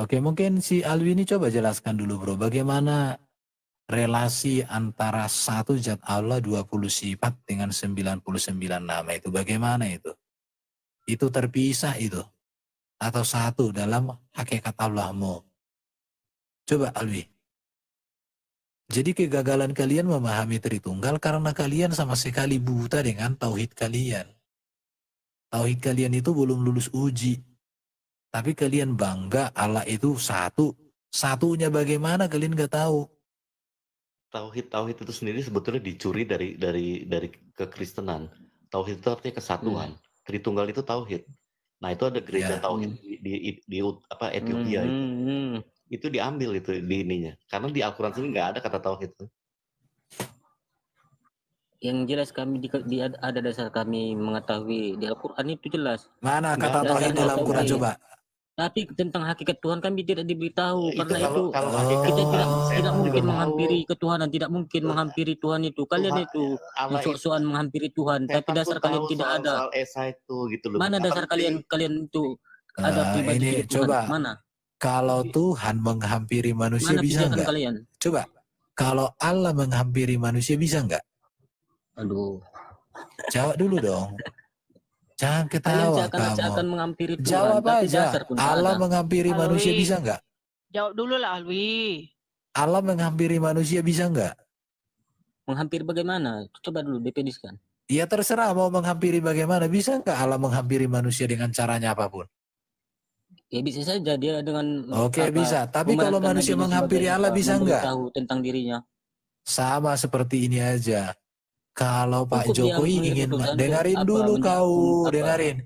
Oke, mungkin si Alwi ini coba jelaskan dulu bro, bagaimana relasi antara satu zat Allah 20 sifat dengan 99 nama itu, bagaimana itu? Itu terpisah itu? Atau satu dalam hakikat Allahmu? Coba Alwi. Jadi kegagalan kalian memahami Tritunggal karena kalian sama sekali buta dengan tauhid kalian. Tauhid kalian itu belum lulus uji. Tapi kalian bangga Allah itu satu. Satunya bagaimana kalian gak tahu. Tauhid itu sendiri sebetulnya dicuri dari kekristenan. Tauhid itu artinya kesatuan. Tritunggal itu tauhid. Nah, itu ada gereja tauhid di Ethiopia itu. Itu diambil itu di ininya. Karena di Al-Quran sendiri nggak ada kata tauhid. Yang jelas kami ada dasar kami mengetahui di Al-Quran itu jelas. Mana kata tauhid dalam Al-Quran coba? Tapi tentang hakikat Tuhan kami tidak diberitahu Itu karena kalau kita tidak mungkin menghampiri ketuhanan, tidak mungkin menghampiri Tuhan itu. Kalian itu sok-sokan menghampiri Tuhan, tapi dasar kalian tidak ada. Soal Esa itu gitu loh. Mana dasar kalian itu ada pribadi ini Tuhan? coba. Mana? Kalau Tuhan menghampiri manusia mana bisa nggak? Kalian? Coba. Kalau Allah menghampiri manusia bisa nggak? Aduh. Jawab dulu dong. Jangan ketawa kamu. Menghampiri Tuhan, jawab aja. Allah ada. menghampiri manusia bisa nggak? Jawab dulu lah Alwi. Allah menghampiri manusia bisa nggak? Menghampiri bagaimana? Coba dulu definisikan. Ya terserah mau menghampiri bagaimana. Bisa nggak Allah menghampiri manusia dengan caranya apapun? Ya bisa saja dia dengan Oke, bisa. Tapi kalau manusia menghampiri Allah bisa nggak? Tahu tentang dirinya. Sama seperti ini aja. Kalau Pak Jokowi ingin dengerin dulu dengerin.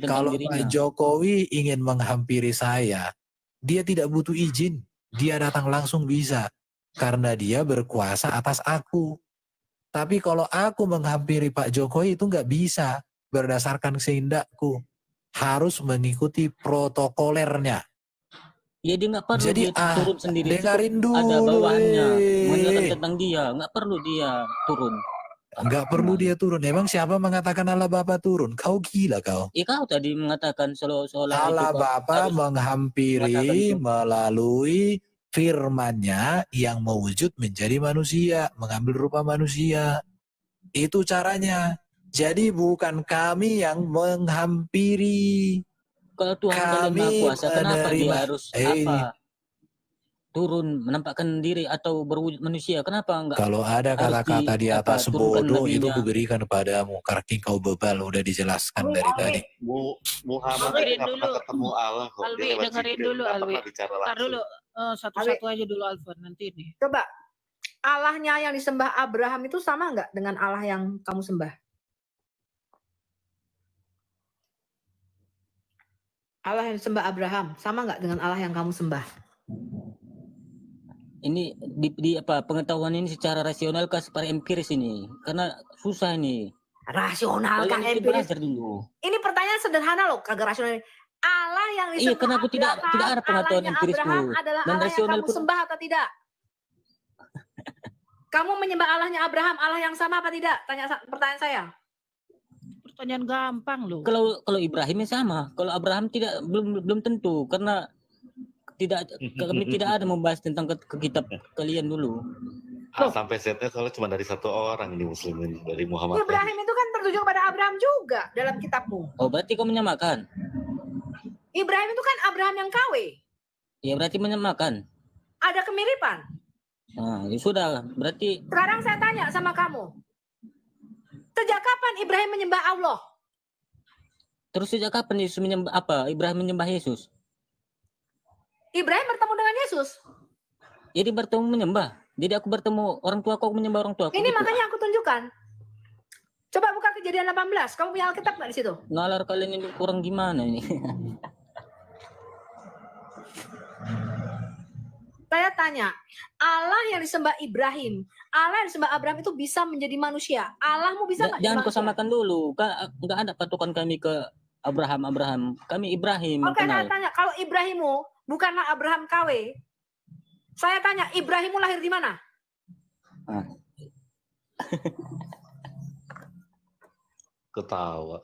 Kalau Pak Jokowi ingin menghampiri saya, dia tidak butuh izin. Dia datang langsung bisa. Karena dia berkuasa atas aku. Tapi kalau aku menghampiri Pak Jokowi itu nggak bisa. Berdasarkan kehendakku. Harus mengikuti protokolernya. Ya dia nggak perlu jadi dia turun sendiri. Dengerin dulu. Ada bawahannya. Menjelaskan tentang dia. Nggak perlu dia turun. Nggak perlu dia turun. Emang siapa mengatakan Allah Bapa turun? Kau gila kau. Kau tadi mengatakan seolah-olah Allah Bapa menghampiri melalui firman-Nya yang mewujud menjadi manusia, mengambil rupa manusia. Itu caranya. Jadi bukan kami yang menghampiri. Kalau Tuhan kalian Maha Kuasa, kenapa dia harus turun menampakkan diri atau berwujud manusia? Kenapa enggak? Kalau ada kata-kata di atas bodoh itu kuberikan padamu. Karena kau bebal udah dijelaskan dari tadi. Muhammad nggak pernah ketemu Allah kok. Alwi dengerin dulu Alwi. Ntar dulu satu-satu aja dulu Alfon nanti nih. Coba Allahnya yang disembah Abraham itu sama nggak dengan Allah yang kamu sembah? Allah yang disembah Abraham sama nggak dengan Allah yang kamu sembah? Ini di pengetahuan ini secara rasional kah secara empiris ini? Karena susah ini. Rasional kah empiris? Ini pertanyaan sederhana loh, kagak rasional. Allah yang disembah Iya, karena aku tidak ada pengetahuan empirisku. Adalah Allah yang kamu sembah atau tidak? Kamu menyembah Allahnya Abraham, Allah yang sama apa tidak? Pertanyaan saya. Pertanyaan gampang loh. Kalau Ibrahimnya sama, kalau Abraham belum tentu karena kami tidak ada membahas tentang ke kitab kalian dulu. Sampai setnya soalnya cuma dari satu orang ini muslimin dari Muhammad. Ibrahim itu kan tertuju kepada Abraham juga dalam kitabmu. Oh berarti kau menyamakan? Ibrahim itu kan Abraham yang KW. Ya berarti menyamakan. Ada kemiripan. Nah, ya sudah berarti. Sekarang saya tanya sama kamu. Sejak kapan Ibrahim menyembah Allah? Terus sejak kapan Yesus menyembah apa? Ibrahim menyembah Yesus? Ibrahim bertemu dengan Yesus. Jadi bertemu menyembah. Jadi aku bertemu orang tua aku menyembah orang tua aku. Ini gitu. Makanya aku tunjukkan. Coba buka Kejadian 18. Kamu punya Alkitab nggak di situ? Nalar kalian ini kurang gimana ini? Saya tanya, Allah yang disembah Ibrahim, Allah yang disembah Abraham itu bisa menjadi manusia. Allahmu bisa nggak? Jangan kau samakan dulu. Nggak ada patokan kami ke Abraham. Kami Ibrahim. Oke, saya tanya, kalau Ibrahimu bukanlah Abraham KW. Saya tanya, Ibrahimu lahir di mana? Ketawa.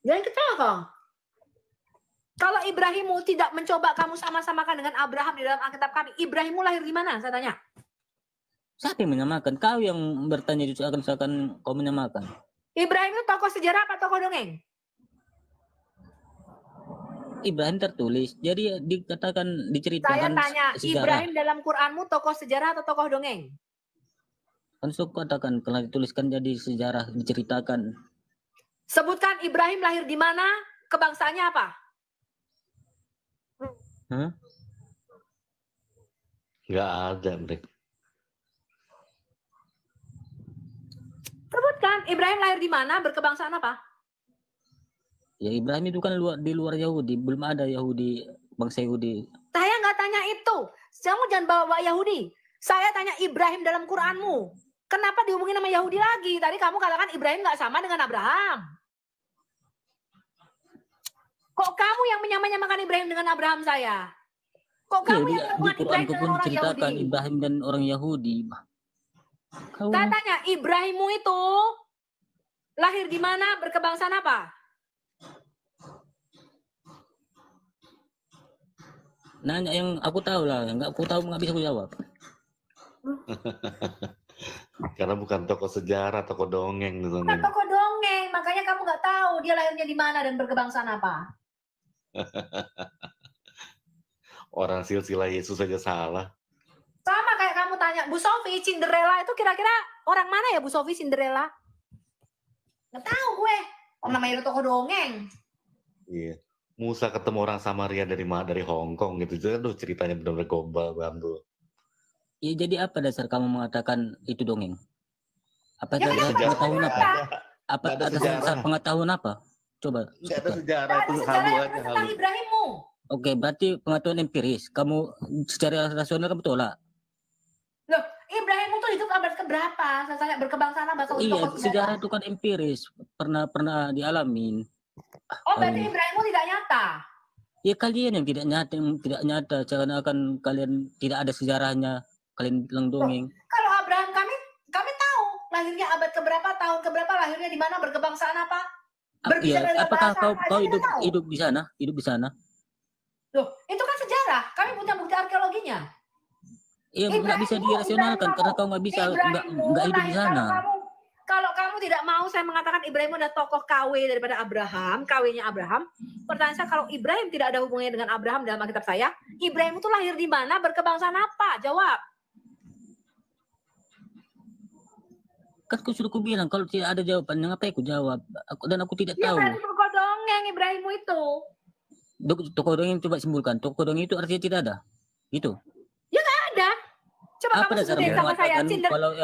Jangan ketawa, Kang. Kalau Ibrahimmu tidak mencoba kamu sama-samakan dengan Abraham di dalam Alkitab kami, Ibrahimmu lahir di mana? Saya tanya. Siapa yang menyamakan? Kau yang bertanya itu seakan-akan kau menyamakan. Ibrahim itu tokoh sejarah apa tokoh dongeng? Ibrahim tertulis, jadi dikatakan diceritakan. Saya tanya, sejarah. Ibrahim dalam Quranmu tokoh sejarah atau tokoh dongeng? Kan suka katakan kalau dituliskan jadi sejarah diceritakan. Sebutkan Ibrahim lahir di mana, kebangsaannya apa? Nggak ada, mereka. Sebutkan Ibrahim lahir di mana, berkebangsaan apa? Ya Ibrahim itu kan di luar Yahudi, belum ada Yahudi, bangsa Yahudi. Saya nggak tanya itu. Kamu jangan bawa Yahudi. Saya tanya Ibrahim dalam Quranmu. Kenapa dihubungin sama Yahudi lagi? Tadi kamu katakan Ibrahim nggak sama dengan Abraham. Kok kamu yang menyamakan Ibrahim dengan Abraham saya? Kok kamu yang di menyamakan Ibrahim Quran dengan pun orang ceritakan Yahudi? Ibrahim dan orang Yahudi. Saya tanya, Ibrahimmu itu lahir di mana, berkebangsaan apa? Nanya yang aku tahu lah, nggak aku tahu nggak bisa aku jawab. Karena bukan tokoh sejarah, tokoh dongeng. Bukan tokoh dongeng, makanya kamu nggak tahu dia lahirnya di mana dan berkebangsaan apa. Orang silsilah Yesus saja salah. Sama kayak kamu tanya, Bu Sofi, Cinderella itu kira-kira orang mana ya Bu Sofi, Cinderella? Nggak tahu gue. Namanya itu tokoh dongeng. Iya. Musa ketemu orang Samaria dari Hong Kong gitu. Itu kan ceritanya benar-benar gombal banget. Ya jadi apa dasar kamu mengatakan itu dongeng? Apa Ya, dasar kenapa? pengetahuan apa? Apa Nggak ada dasar sejarah. pengetahuan apa? Coba. Nggak ada sebutkan. sejarah, Ada itu sejarah halu yang aja, tentang halu. Ibrahimmu. Oke, berarti pengetahuan empiris. Kamu secara rasional kamu tolak. Loh, Ibrahimmu tuh hidup abad keberapa? Saya tanya berkebangsaan apa? Tokoh Iya, sejarah. sejarah itu kan empiris. Pernah dialamin. Oh, berarti Ibrahimmu tidak nyata. Ya kalian yang tidak nyata, seakan-akan kalian tidak ada sejarahnya, kalian bilang dongeng. Kalau Abraham kami tahu lahirnya abad keberapa, tahun keberapa, lahirnya di mana, berkebangsaan apa? Berkisah dari Apakah bahasa kau aja kita tahu. hidup di sana? Hidup di sana? Loh, itu kan sejarah. Kami punya bukti arkeologinya. Iya, nggak bisa dirasionalkan karena kau nggak bisa nggak hidup di sana. Kalau kamu tidak mau saya mengatakan Ibrahim adalah tokoh KW daripada Abraham, KW-nya Abraham. Pertanyaan saya, kalau Ibrahim tidak ada hubungannya dengan Abraham dalam Alkitab saya, Ibrahim itu lahir di mana, berkebangsaan apa? Jawab. Kan aku sudah bilang kalau tidak ada jawaban, ngapain aku jawab? Aku tidak Ya tahu. berarti tokoh dongeng Ibrahimmu itu. Tokoh dongeng coba simpulkan. Tokoh dongeng itu artinya tidak ada. Itu. Ya nggak ada. Coba Apa kamu dasar sebutin sama saya.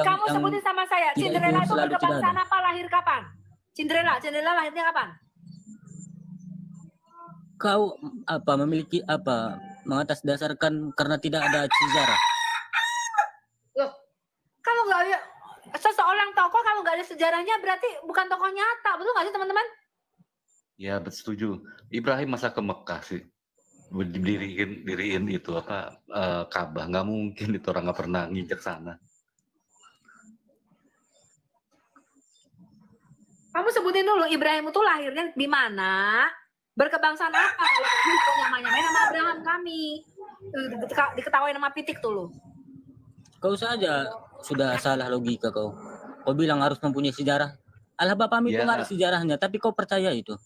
Kamu sebutin sama saya. tidak Cinderella itu itu selalu berkebangsaan tidak apa? Lahir kapan? Cinderella lahirnya kapan? Kau memiliki mengatas dasarkan karena tidak ada sejarah. Loh, kalau nggak ada seseorang tokoh, kalau nggak ada sejarahnya berarti bukan tokoh nyata, betul nggak sih teman-teman? Ya, setuju. Ibrahim masa ke Mekah sih. Diriin itu Ka'bah. Nggak mungkin itu orang nggak pernah nginjak sana. Kamu sebutin dulu Ibrahim itu lahirnya di mana, berkebangsaan apa? Kalau kamu namanya nama Abraham kami, diketahui nama Pitik tuh lo. Kau saja sudah salah logika kau. Kau bilang harus mempunyai sejarah. Allah bapakmu itu nggak ada sejarahnya, tapi kau percaya itu.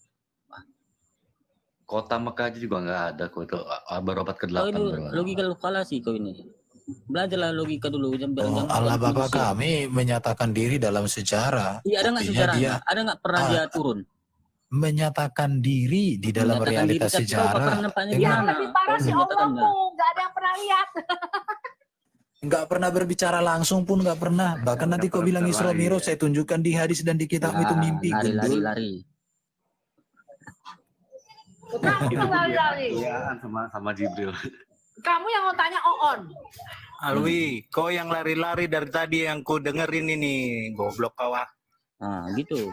Kota Mekah aja juga nggak ada kok, itu berabad ke-8. Kau ini logika kalkulasi kau ini. Belajarlah logika dulu. Allah Bapa kami menyatakan diri dalam sejarah. Iya, ada nggak sejarahnya? Ada nggak pernah dia turun? Menyatakan diri di dalam realitas sejarah. Yang lebih parah si Allahmu, nggak ada yang pernah lihat. Nggak pernah berbicara langsung pun nggak pernah. Bahkan nanti kau bilang Isra Mi'raj, saya tunjukkan di hadis dan di kitab itu mimpi. Lari. Kamu lari. Iya, sama Jibril. Kamu yang mau tanya Oon. Alwi, kau yang lari-lari dari tadi yang ku dengerin ini, goblok kau ah. Nah, gitu.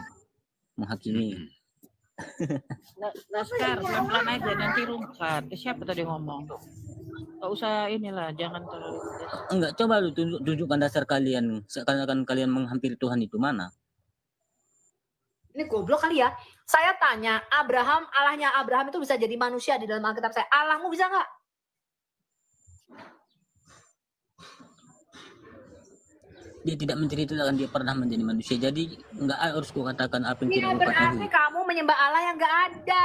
Menghakimi. Laskar, pelan-pelan aja nanti rumkat. Siapa tadi ngomong? Gak usah inilah, jangan terlalu. Enggak, coba lu tunjukkan dasar kalian. Seakan-akan kalian menghampiri Tuhan itu mana? Ini goblok kali ya. Saya tanya, Abraham, Allahnya Abraham itu bisa jadi manusia di dalam Alkitab saya. Allahmu bisa nggak? Dia tidak menceritakan dia pernah menjadi manusia. Jadi nggak harus kukatakan apa yang Iya, tidak berarti kuketahui. kamu menyembah Allah yang nggak ada.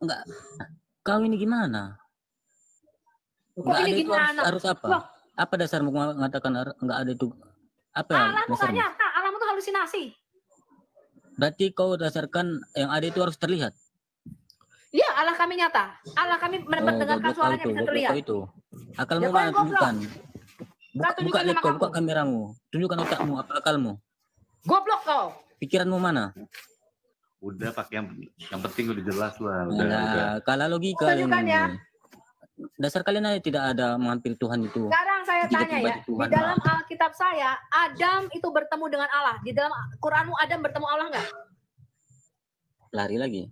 Nggak. Kau ini gimana? Kok Nggak ini ada itu gimana? harus apa? Loh, Apa dasarmu mengatakan nggak ada itu? Apa Allahmu nggak dasarmu? nyata, Allahmu tuh halusinasi. Berarti kau dasarkan yang ada itu harus terlihat. Iya, Allah kami nyata. Allah kami mendengarkan goblok kau suaranya itu, bisa goblok terlihat. kau itu. Akalmu Ya, kau mana yang goblok. tunjukkan? Nggak Buka tunjukkan sama laptop, kamu. buka kameramu. Tunjukkan otakmu, apa akalmu? Goblok kau. Pikiranmu mana? Udah pakai yang penting udah jelas lah. Udah. Nah, kalau logika Tunjukkan ini. ya. Dasar kalian aja tidak ada menghampiri Tuhan itu. Sekarang saya Tiga tanya ya, pribadi di Tuhan, dalam Alkitab saya, Adam itu bertemu dengan Allah. Di dalam Quranmu Adam bertemu Allah nggak? Lari lagi.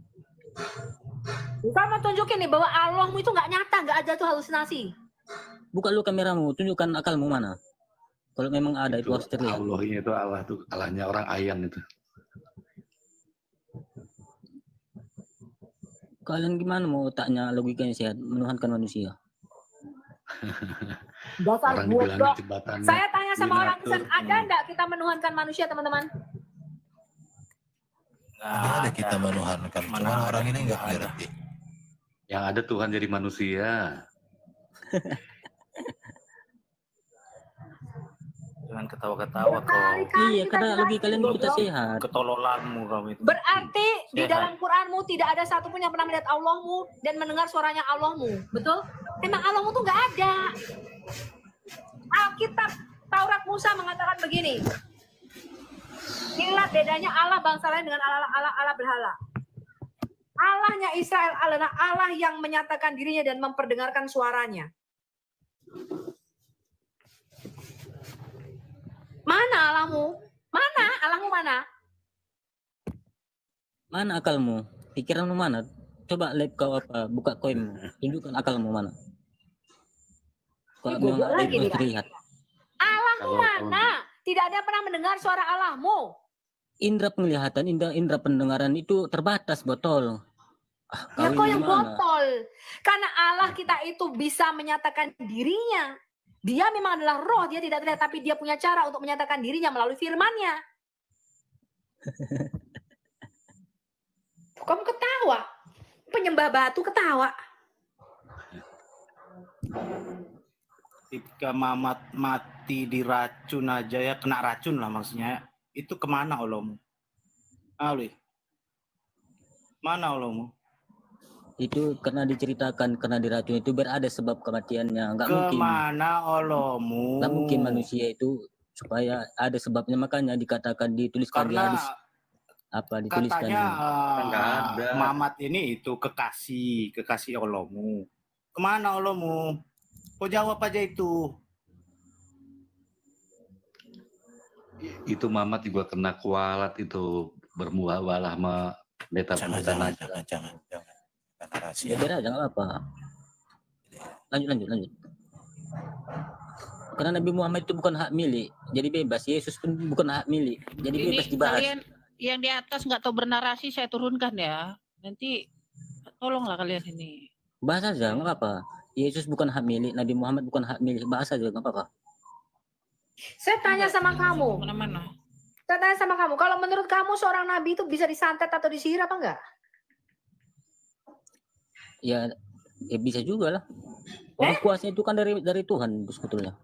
Bukan mau tunjukin nih bahwa Allahmu itu nggak nyata, nggak ada tuh halusinasi. Buka lu kameramu, tunjukkan akalmu mana. Kalau memang ada itu harus terlihat. Allahnya itu Allah tuh, Allahnya orang ayan itu. Kalian gimana mau otaknya logikanya sehat menuhankan manusia? Dasar Orang dibilangin goblok. jembatannya. Saya tanya sama orang Binatur. Kristen, ada nggak kita menuhankan manusia, teman-teman? Nggak ada kita menuhankan. Cuma Mana orang ada, ini nggak nggak ada. ngerti. Yang ada Tuhan jadi manusia. Jangan ketawa-ketawa kau. Berkali-kali Iya, kita karena bilang logika itu, kalian kita goblok. sehat. Ketololanmu kau itu. Berarti di Sehat. dalam Quranmu tidak ada satupun yang pernah melihat Allahmu dan mendengar suaranya Allahmu, betul? Memang Allahmu tuh nggak ada. Alkitab Taurat Musa mengatakan begini. Inilah bedanya Allah bangsa lain dengan Allah berhala. Allahnya Israel adalah Allah yang menyatakan dirinya dan memperdengarkan suaranya. Mana Allahmu? Mana? Allahmu mana? Mana akalmu? Pikiranmu mana? Coba live kau apa? Buka koinmu. Tunjukkan akalmu mana. Kalau Ini goblok memang ada lagi itu nih, harus terlihat. Allahmu mana? Tidak ada pernah mendengar suara Allahmu. Indra penglihatan, indra pendengaran itu terbatas, botol. Ya kau ini yang gimana? botol. Karena Allah kita itu bisa menyatakan dirinya. Dia memang adalah roh, dia tidak terlihat, tapi dia punya cara untuk menyatakan dirinya melalui firman-Nya. Kamu ketawa. Penyembah batu ketawa. Ketika Mamat mati diracun aja ya, kena racun lah maksudnya. Itu kemana Allahmu? Ali, mana Allahmu? Itu karena diceritakan, karena diracun itu berada sebab kematiannya. Nggak mungkin. Kemana Allahmu? Nggak mungkin manusia itu supaya ada sebabnya, makanya dikatakan dituliskan di Karena hadis apa dituliskan. katanya Nggak ada. Mamat ini itu kekasih Allahmu. Kemana Allahmu? Kau jawab aja itu. Itu Mamat juga kena kualat itu bermuawalah sama Jangan. Ya Rahasia. biar aja nggak apa. Lanjut. Karena Nabi Muhammad itu bukan hak milik, jadi bebas. Yesus pun bukan hak milik, jadi Ini bebas dibahas. kalian yang di atas nggak tahu bernarasi saya turunkan ya. Nanti tolonglah kalian ini. Bahas aja nggak apa. Yesus bukan hak milik, Nabi Muhammad bukan hak milik, bahas aja nggak apa-apa. Saya tanya sama kamu. Mana-mana. Saya tanya sama kamu. Kalau menurut kamu seorang nabi itu bisa disantet atau disihir apa enggak? Ya bisa juga lah. Orang kuasa itu kan dari Tuhan sebetulnya.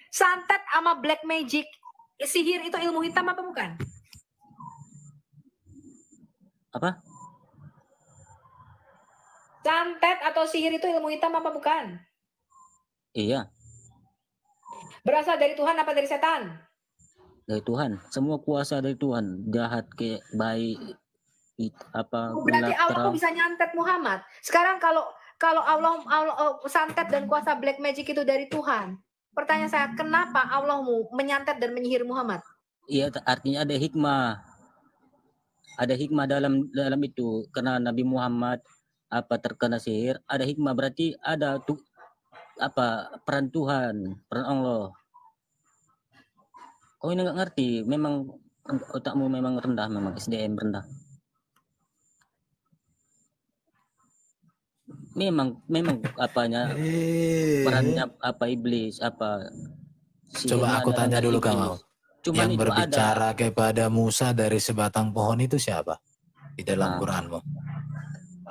Santet sama black magic, sihir itu ilmu hitam apa bukan? Apa? Santet atau sihir itu ilmu hitam apa bukan? Iya, Berasal dari Tuhan apa dari setan? dari Tuhan. Semua kuasa dari Tuhan. Jahat ke baik apa Berarti gelap, Allah terang. kok bisa nyantet Muhammad. Sekarang kalau Allah santet dan kuasa black magic itu dari Tuhan. Pertanyaan saya, kenapa Allahmu menyantet dan menyihir Muhammad? Iya, artinya ada hikmah. Ada hikmah dalam itu. Karena Nabi Muhammad apa terkena sihir, ada hikmah, berarti ada peran Tuhan, peran Allah. Kau ini nggak ngerti, memang Otakmu memang rendah, memang SDM rendah. Memang apanya perannya apa iblis apa Coba aku tanya dulu kamu. Cuman Yang itu berbicara ada. kepada Musa dari sebatang pohon itu siapa di dalam Nah, Quranmu?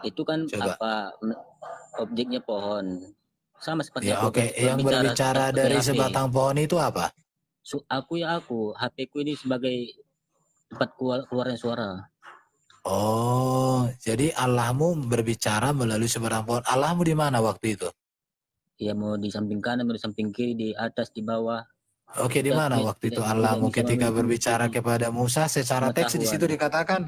Itu kan Coba. objeknya pohon. Sama seperti Ya oke, yang berbicara dari sebatang pohon itu apa? Aku HP ku ini sebagai tempat keluarnya suara. Oh, jadi Allahmu berbicara melalui sebatang pohon. Allahmu di mana waktu itu? Ya mau di samping kanan, mau di samping kiri, di atas, di bawah. Oke, di mana waktu itu Allahmu ketika berbicara kepada Musa secara teks di situ dikatakan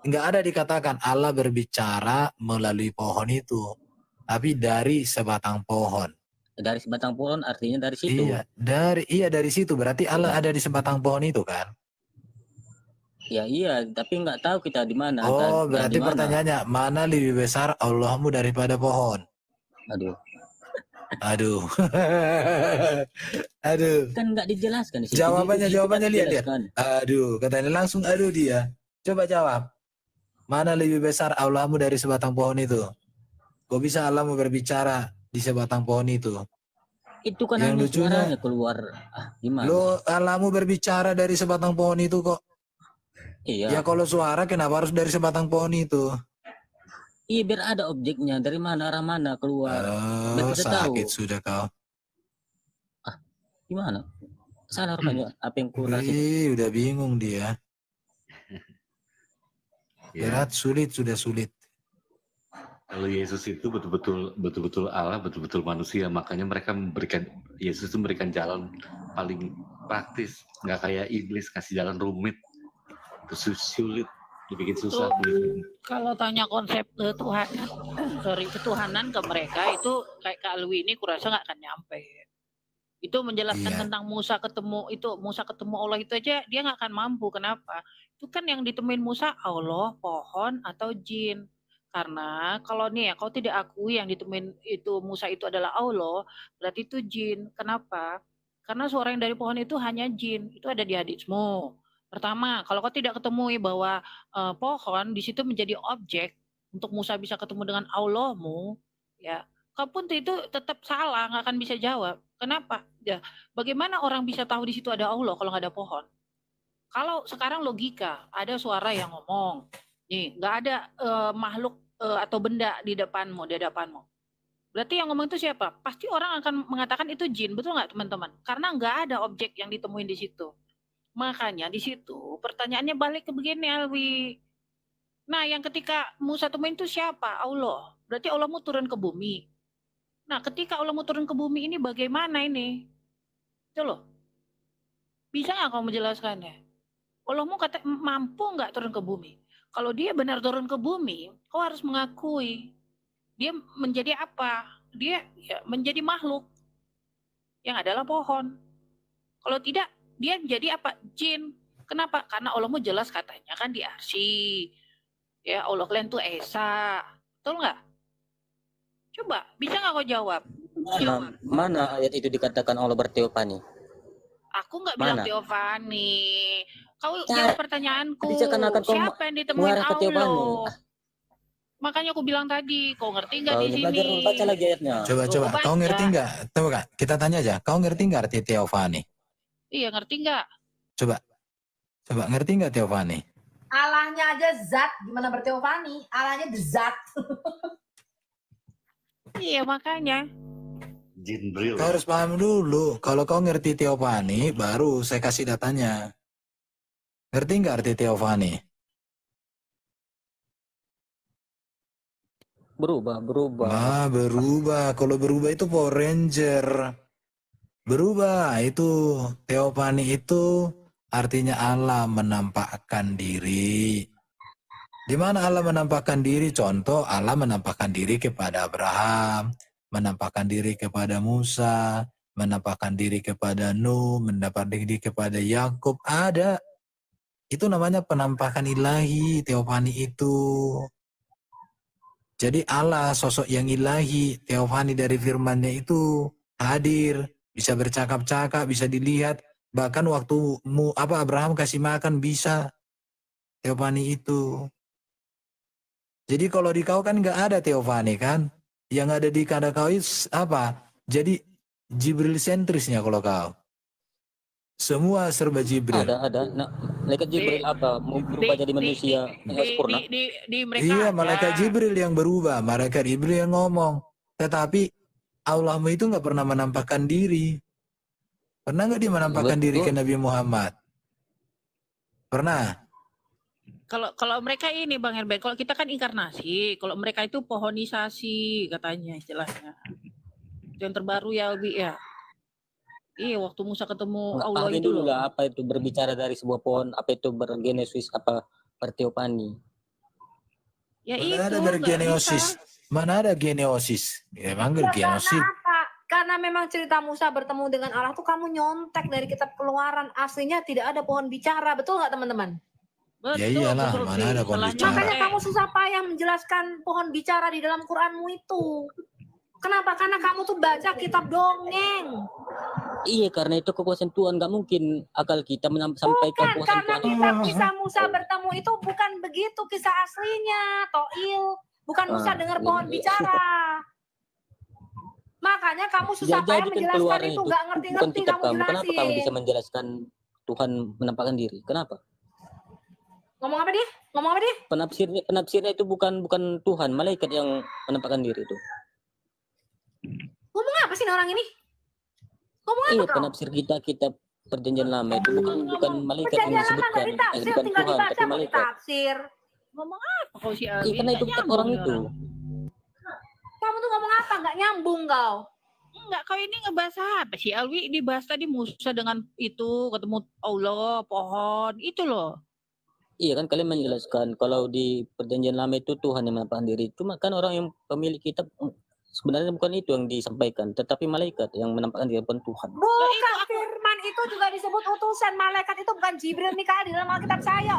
enggak ada dikatakan Allah berbicara melalui pohon itu, tapi dari sebatang pohon. Dari sebatang pohon artinya dari situ. Dari situ berarti Allah ada di sebatang pohon itu kan? Ya iya, tapi nggak tahu kita di mana. Oh, berarti pertanyaannya mana lebih besar Allahmu daripada pohon? Aduh. Aduh. Kan nggak dijelaskan di situ. Jawabannya lihat. Aduh, katanya langsung aduh dia. Coba jawab. Mana lebih besar Allahmu dari sebatang pohon itu? Kok bisa Allahmu berbicara di sebatang pohon itu? Itu kan yang lucunya keluar. Gimana? Lo Allahmu berbicara dari sebatang pohon itu kok. Iya. Ya kalau suara kenapa harus dari sebatang pohon itu? Iya biar ada objeknya, dari mana arah mana keluar. Oh, sakit tahu. Sudah kau. Gimana? Salah rupanya apa yang kurang. Udah bingung dia. Berat, sulit. Kalau Yesus itu betul-betul Allah, betul-betul manusia, makanya Yesus itu memberikan jalan paling praktis, nggak kayak iblis kasih jalan rumit. Itu sulit, dibikin susah. Kalau tanya konsep ketuhanan ke mereka itu kayak Kak Alwi ini kurasa nggak akan nyampe. Itu menjelaskan tentang Musa ketemu Allah itu aja dia nggak akan mampu. Kenapa? Itu kan yang ditemuin Musa Allah, pohon atau jin. Karena kalau nih ya kau tidak akui yang ditemuin itu Musa itu adalah Allah, berarti itu jin. Kenapa? Karena suara yang dari pohon itu hanya jin. Itu ada di hadismu. Pertama, kalau kau tidak ketemui bahwa pohon di situ menjadi objek untuk Musa bisa ketemu dengan Allahmu, ya, kau pun itu tetap salah, nggak akan bisa jawab. Kenapa? Ya, bagaimana orang bisa tahu di situ ada Allah kalau nggak ada pohon? Kalau sekarang logika, ada suara yang ngomong, nih, nggak ada makhluk atau benda di depanmu. Berarti yang ngomong itu siapa? Pasti orang akan mengatakan itu jin, betul nggak teman-teman? Karena nggak ada objek yang ditemuin di situ. Makanya di situ pertanyaannya balik ke begini Alwi. Nah yang ketika Musa temuin itu siapa? Allah. Berarti Allah mau turun ke bumi. Nah ketika Allah mau turun ke bumi ini bagaimana ini? Itu loh. Bisa nggak kamu menjelaskannya? Allah mau mampu nggak turun ke bumi? Kalau dia benar turun ke bumi, kau harus mengakui. Dia menjadi apa? Dia ya, menjadi makhluk. Yang adalah pohon. Kalau tidak, dia menjadi apa? Jin. Kenapa? Karena Allah mau jelas katanya kan di Arsy. Ya Allah kalian tuh Esa. Betul nggak? Coba, bisa nggak kau jawab? Mana ayat itu dikatakan Allah berteofani? Aku nggak bilang teofani. Kau jawab pertanyaanku. Siapa yang ditemuin Allah? Makanya aku bilang tadi, kau ngerti nggak di sini? Baca lagi ayatnya. Coba, kau ngerti nggak? Coba Kak, kita tanya aja. Kau ngerti nggak arti teofani? Iya, ngerti nggak? Coba ngerti nggak teofani? Allahnya aja zat, gimana berteofani? Allahnya zat. Iya, makanya. Kau harus paham dulu. Kalau kau ngerti teofani, baru saya kasih datanya. Ngerti nggak arti teofani? Berubah. Berubah. Kalau berubah itu Power Ranger. Berubah itu teofani itu artinya Allah menampakkan diri. Di mana Allah menampakkan diri? Contoh Allah menampakkan diri kepada Abraham, menampakkan diri kepada Musa, menampakkan diri kepada Nuh, menampakkan diri kepada Yakub. Ada. Itu namanya penampakan ilahi, teofani itu. Jadi Allah sosok yang ilahi, teofani dari firman-Nya itu hadir. Bisa bercakap-cakap, bisa dilihat, Bahkan waktu Abraham kasih makan bisa teofani itu. Jadi kalau di kau kan nggak ada teofani kan? Yang ada di kada kau itu apa? Jadi Jibril sentrisnya kalau kau. Semua serba Jibril. Ada. Nah, malaikat Jibril apa? Mau berubah jadi manusia sempurna? Di mereka Iya, ada. malaikat Jibril yang berubah, malaikat Jibril yang ngomong. Tetapi Allahmu itu nggak pernah menampakkan diri. Pernah nggak dia menampakkan diri ke Nabi Muhammad? Pernah. Kalau mereka ini Bang Herbert, kalau kita kan inkarnasi, kalau mereka itu pohonisasi katanya istilahnya. Yang terbaru ya Albi ya. Iya, waktu Musa ketemu Allah itu dulu lah apa itu berbicara dari sebuah pohon, apa itu bergenesis, apa berteopani. Ya Mana itu ada bergenesis? Mana ada genesis? Ya, emang genesis. Karena memang cerita Musa bertemu dengan Allah tuh kamu nyontek dari kitab Keluaran, aslinya tidak ada pohon bicara, betul nggak teman-teman? Betul, Ya iyalah, betul, mana ada pohon bicara. Makanya kamu susah payah menjelaskan pohon bicara di dalam Quranmu itu. Kenapa? Karena kamu tuh baca kitab dongeng. Iya, karena itu kekuasaan Tuhan, nggak mungkin akal kita sampaikan bukan, karena kisah Musa bertemu itu bukan begitu kisah aslinya, Toil. Bukan Musa dengar pohon bicara. Makanya kamu susah payah menjelaskan itu, nggak ngerti-ngerti kamu jelasin. Kenapa kamu bisa menjelaskan Tuhan menampakkan diri? Kenapa? Ngomong apa dia? Penafsirnya itu bukan Tuhan, malaikat yang menampakkan diri itu. Ngomong apa sih orang ini? Ngomong apa kau? Penafsir kita perjanjian lama itu bukan malaikat yang disebutkan, bukan Tuhan, tapi malaikat. Ngomong apa kau si Albi? Karena itu bukan orang itu. Kamu tuh ngomong apa? Nggak nyambung kau. Enggak, kau ini ngebahas apa sih Alwi? Dibahas tadi Musa dengan itu ketemu Allah, pohon, itu loh. Iya kan kalian menjelaskan kalau di perjanjian lama itu Tuhan yang menampakkan diri. Cuma kan orang yang pemilik kitab sebenarnya bukan itu yang disampaikan, tetapi malaikat yang menampakkan diri, bukan Tuhan. Bukan, firman itu juga disebut utusan. Malaikat itu bukan Jibril Mikael di dalam Alkitab saya,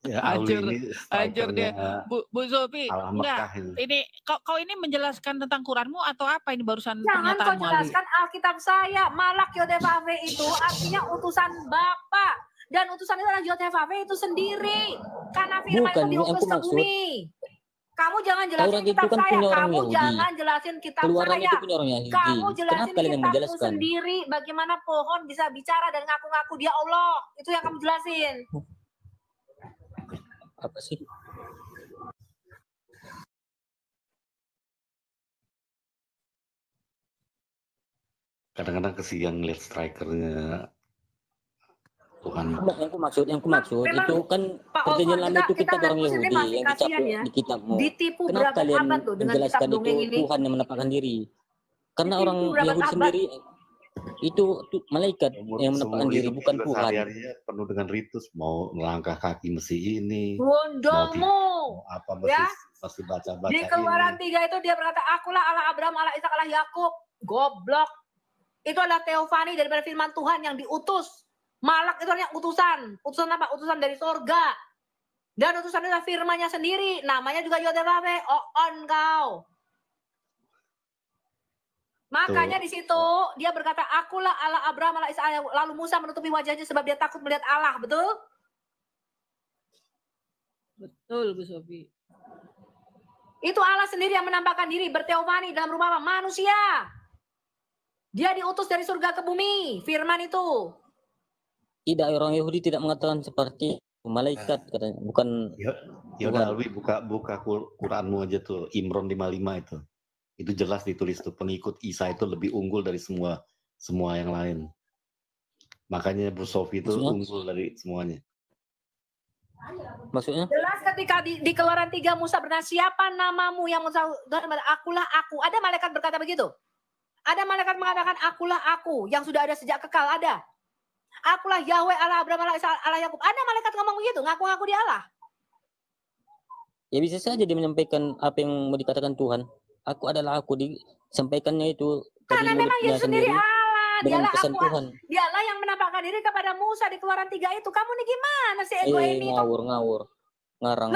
Ya, Hancur dia. Bu Zofi, enggak. Ini kau ini menjelaskan tentang Quranmu atau apa ini barusan Jangan kau pernyataanmu, jelaskan Alkitab saya. Malak Yodevave itu artinya utusan Bapa. Dan utusan itu adalah Yodevave itu sendiri. Karena firman itu diutus ke bumi. Kamu jangan jelasin kitab kan saya. Kamu Yahudi. jangan jelasin kitab Keluaran saya. Itu punya orang Yahudi. Kamu jelasin kitabmu menjelaskan? sendiri. Bagaimana pohon bisa bicara dan ngaku-ngaku dia Allah. Itu yang kamu jelasin. Apa sih? Kadang-kadang kesian lihat strikernya Tuhan. Yang ku maksud itu kan perjanjian lama itu kita orang Yahudi yang dicapuk di kitabmu. Ditipu Kenapa berapa kalian abad tuh dengan kitab menjelaskan itu dongeng ini? Tuhan yang menampakkan diri? Karena Ditipu orang berapa Yahudi abad? sendiri itu malaikat yang menampakkan diri, bukan Tuhan. Sehari-harinya penuh dengan ritus, mau melangkah kaki mesti ini. Gondongmu. Apa Ya? masih baca-baca Di Keluaran 3 itu dia berkata, akulah Allah Abraham, Allah Ishak, Allah Yakub. Goblok. Itu adalah teofani daripada firman Tuhan yang diutus. Malak itu artinya utusan. Utusan apa? Utusan dari sorga. Dan utusan itu adalah firmannya sendiri. Namanya juga Yodevave. On kau. Makanya di situ dia berkata, akulah Allah Abraham, Allah Ishak. Lalu Musa menutupi wajahnya sebab dia takut melihat Allah. Betul? Betul, Bu Sofi. Itu Allah sendiri yang menampakkan diri berteofani dalam rumah apa? Manusia. Dia diutus dari surga ke bumi. Firman itu. Tidak, orang Yahudi tidak mengatakan seperti malaikat katanya, bukan. Ya udah Alwi buka Quranmu aja tuh, Imron 55 itu. Itu jelas ditulis tuh pengikut Isa itu lebih unggul dari semua yang lain. Makanya Bu Sofi itu unggul dari semuanya. Maksudnya? Jelas ketika di Keluaran 3 Musa bertanya, siapa namamu yang Musa, akulah aku. Ada malaikat berkata begitu. Ada malaikat mengatakan akulah aku yang sudah ada sejak kekal, ada. Akulah Yahweh Allah Abraham Allah Yakub. Ada malaikat ngomong begitu, ngaku-ngaku dia Allah. Ya bisa saja dia menyampaikan apa yang mau dikatakan Tuhan. Aku adalah aku, disampaikannya itu. Karena memang Yesus sendiri Allah. Dialah aku. Tuhan. Dialah yang menampakkan diri kepada Musa di Keluaran 3 itu. Kamu nih gimana sih ego ini? Ngawur. Ngarang.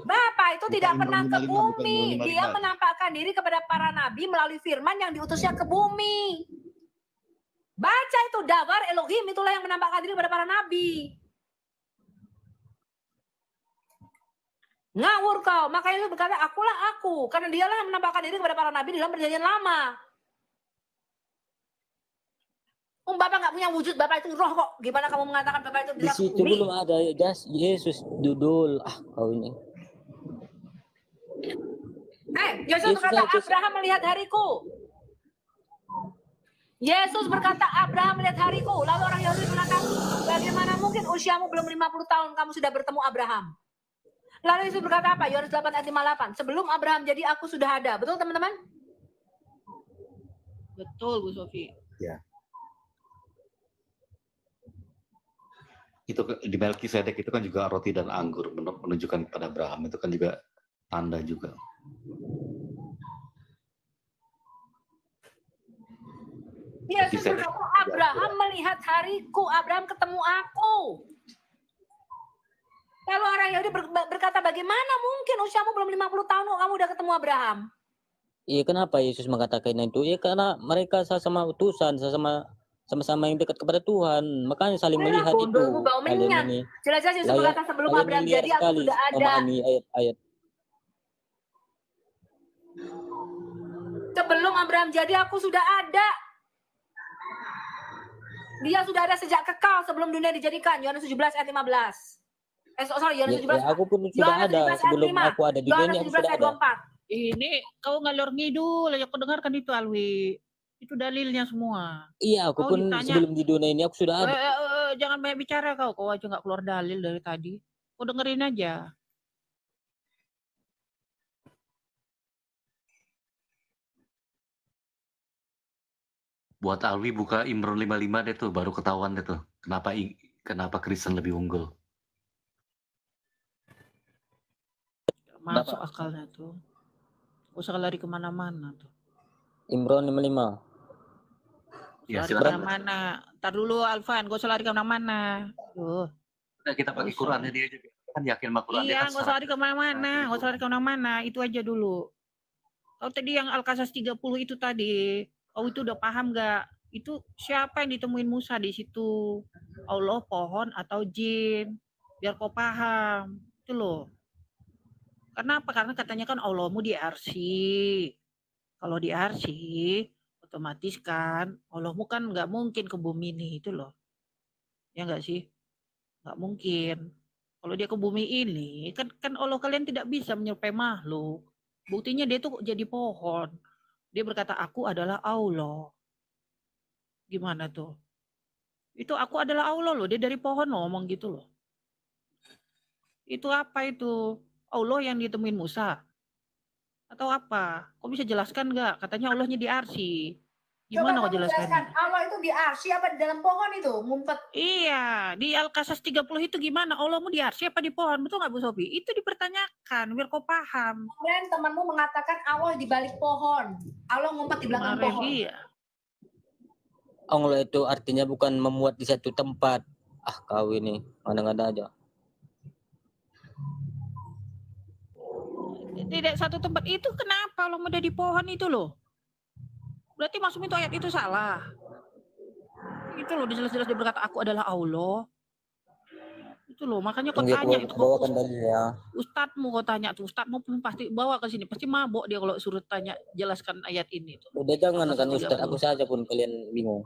Bapak itu tidak pernah ke bumi. Dia menampakkan diri kepada para nabi melalui firman yang diutusnya ke bumi. Baca itu Dabar Elohim, itulah yang menampakkan diri kepada para nabi. Ngawur kau, makanya lu berkata akulah aku, karena dialah yang menampakkan diri kepada para nabi dalam perjanjian lama. Bapak nggak punya wujud, Bapak itu roh kok. Gimana kamu mengatakan Bapak itu Di bisa situ bumi? belum ada Yesus dudul. Kau ini. Yesus Yesus berkata aja. Abraham melihat hariku. Yesus berkata Abraham melihat hariku. Lalu orang Yahudi mengatakan, bagaimana mungkin usiamu belum 50 tahun kamu sudah bertemu Abraham? Lalu Yesus berkata apa? Yohanes 8 ayat 58. Sebelum Abraham jadi aku sudah ada. Betul teman-teman? Betul Bu Sofi. Ya. Itu di Melkisedek itu kan juga roti dan anggur menunjukkan kepada Abraham, itu kan juga tanda juga. Yesus berkata Abraham melihat hariku, Abraham ketemu aku. Lalu orang Yahudi berkata bagaimana mungkin usiamu belum 50 tahun kok kamu udah ketemu Abraham? Iya, kenapa Yesus mengatakan itu? Ya karena mereka sama utusan, sama-sama yang dekat kepada Tuhan, makanya saling melihat itu. Kalian ini jelas-jelas Yesus berkata sebelum Abraham jadi aku sudah ada. Memahami ayat-ayat. Sebelum Abraham jadi aku sudah ada. Dia sudah ada sejak kekal sebelum dunia dijadikan. Yohanes 17 ayat 15. Yohanes 17. Aku pun sudah ada sebelum aku ada di dunia, aku sudah ada. 24. Ini kau ngalor ngidul, aku dengarkan itu Alwi. Itu dalilnya semua. Iya, aku pun sebelum di dunia ini aku sudah ada. Jangan banyak bicara kau aja nggak keluar dalil dari tadi. Kau dengerin aja. Buat Alwi buka Imron 55 deh tuh, baru ketahuan deh tuh. Kenapa Kristen lebih unggul. Masuk akalnya tuh. Gak usah lari kemana-mana tuh. Imron 55. Ya, lari kemana-mana. Ntar dulu Alvan, gak usah lari kemana-mana. Tuh. Kita pakai Qurannya dia aja. Kan yakin sama Quran. Iya, gak usah lari kemana-mana. Gak usah lari kemana-mana. Itu aja dulu. Kau tadi yang Al-Qasas 30 itu tadi. Kau itu udah paham gak? Itu siapa yang ditemuin Musa di situ? Allah, pohon, atau jin? Biar kau paham. Itu loh. Kenapa? Karena katanya kan Allahmu di arsy. Kalau di arsy, otomatis kan Allahmu kan nggak mungkin ke bumi ini itu loh. Ya nggak sih? Nggak mungkin. Kalau dia ke bumi ini, kan Allah kalian tidak bisa menyerupai makhluk. Buktinya dia tuh jadi pohon. Dia berkata, aku adalah Allah. Gimana tuh? Itu aku adalah Allah loh. Dia dari pohon loh, ngomong gitu loh. Itu apa itu? Allah yang ditemuin Musa atau apa? Kok bisa jelaskan nggak? Katanya Allahnya di arsy. Gimana kok jelaskan? Allah itu di arsy apa di dalam pohon itu? Ngumpet. Iya, di Al-Qasas 30 itu gimana? Allahmu di arsy apa di pohon? Betul nggak Bu Sofi? Itu dipertanyakan biar kau paham. Kemarin temanmu mengatakan Allah di balik pohon. Allah ngumpet di belakang pohon. Iya. Allah itu artinya bukan memuat di satu tempat. Kau ini mana-mana aja. Tidak satu tempat itu kenapa Allah udah di pohon itu loh? Berarti maksudnya itu ayat itu salah. Itu loh jelas-jelas dia berkata aku adalah Allah. Itu loh makanya kau tanya itu Ustadzmu kau tanya tuh Ustadzmu pun pasti bawa ke sini pasti mabok dia kalau suruh tanya jelaskan ayat ini tuh. Udah jangan kan Ustadz aku saja pun kalian bingung.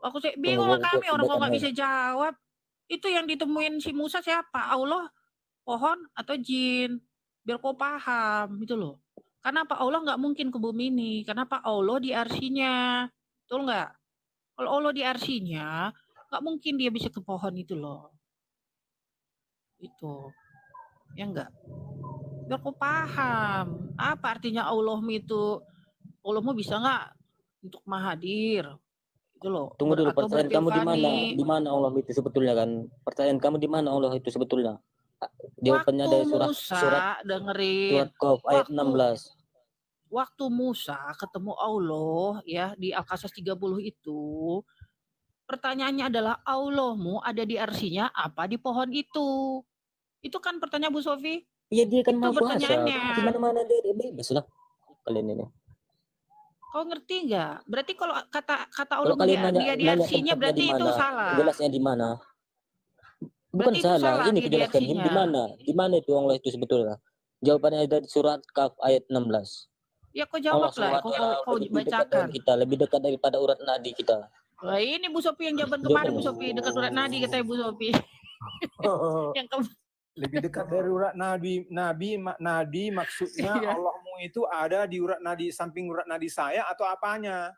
Aku bingung kami orang kok nggak bisa jawab. Itu yang ditemuin si Musa siapa? Allah, pohon atau jin? Biar kau paham gitu loh. Kenapa Allah nggak mungkin ke bumi ini? Kenapa Allah di arsinya? Betul nggak? Kalau Allah di arsinya, nggak mungkin dia bisa ke pohon itu loh. Itu. Ya enggak? Biar kau paham. Apa artinya Allahmu itu? Allahmu bisa nggak untuk mahadir? Itu loh. Tunggu dulu, pertanyaan kamu di mana? Di mana Allah itu sebetulnya kan? Pertanyaan kamu di mana Allah itu sebetulnya? Jawabannya dari surat dengerin Qaf ayat 16. Waktu Musa ketemu Allah ya di Al-Qasas 30 itu pertanyaannya adalah Allahmu ada di arsinya apa di pohon itu? Itu kan pertanyaan Bu Sofi? Iya dia kan maha kuasa. Di mana-mana dia bebas lah kalian ini. Kau ngerti nggak? Berarti kalau kata Kalau Allah kalian nanya, dia di nanya arsinya tempatnya berarti di itu mana, salah. jelasnya di mana? Bukan Berarti itu salah, salah ini dia di kejelaskan di arsinya. mana? Di mana itu Allah itu sebetulnya? Jawabannya ada di surat Kaf ayat 16. Ya kau Allah jawab lah, kau lebih dekat dengan bacakan. kita, lebih dekat daripada urat nadi kita. Wah, ini Bu Sofi yang jawaban kemarin, Bu Sofi dekat urat nadi katanya Bu Sofi. Yang Lebih dekat dari urat nadi maksudnya Iya. Allahmu itu ada di urat nadi, samping urat nadi saya atau apanya?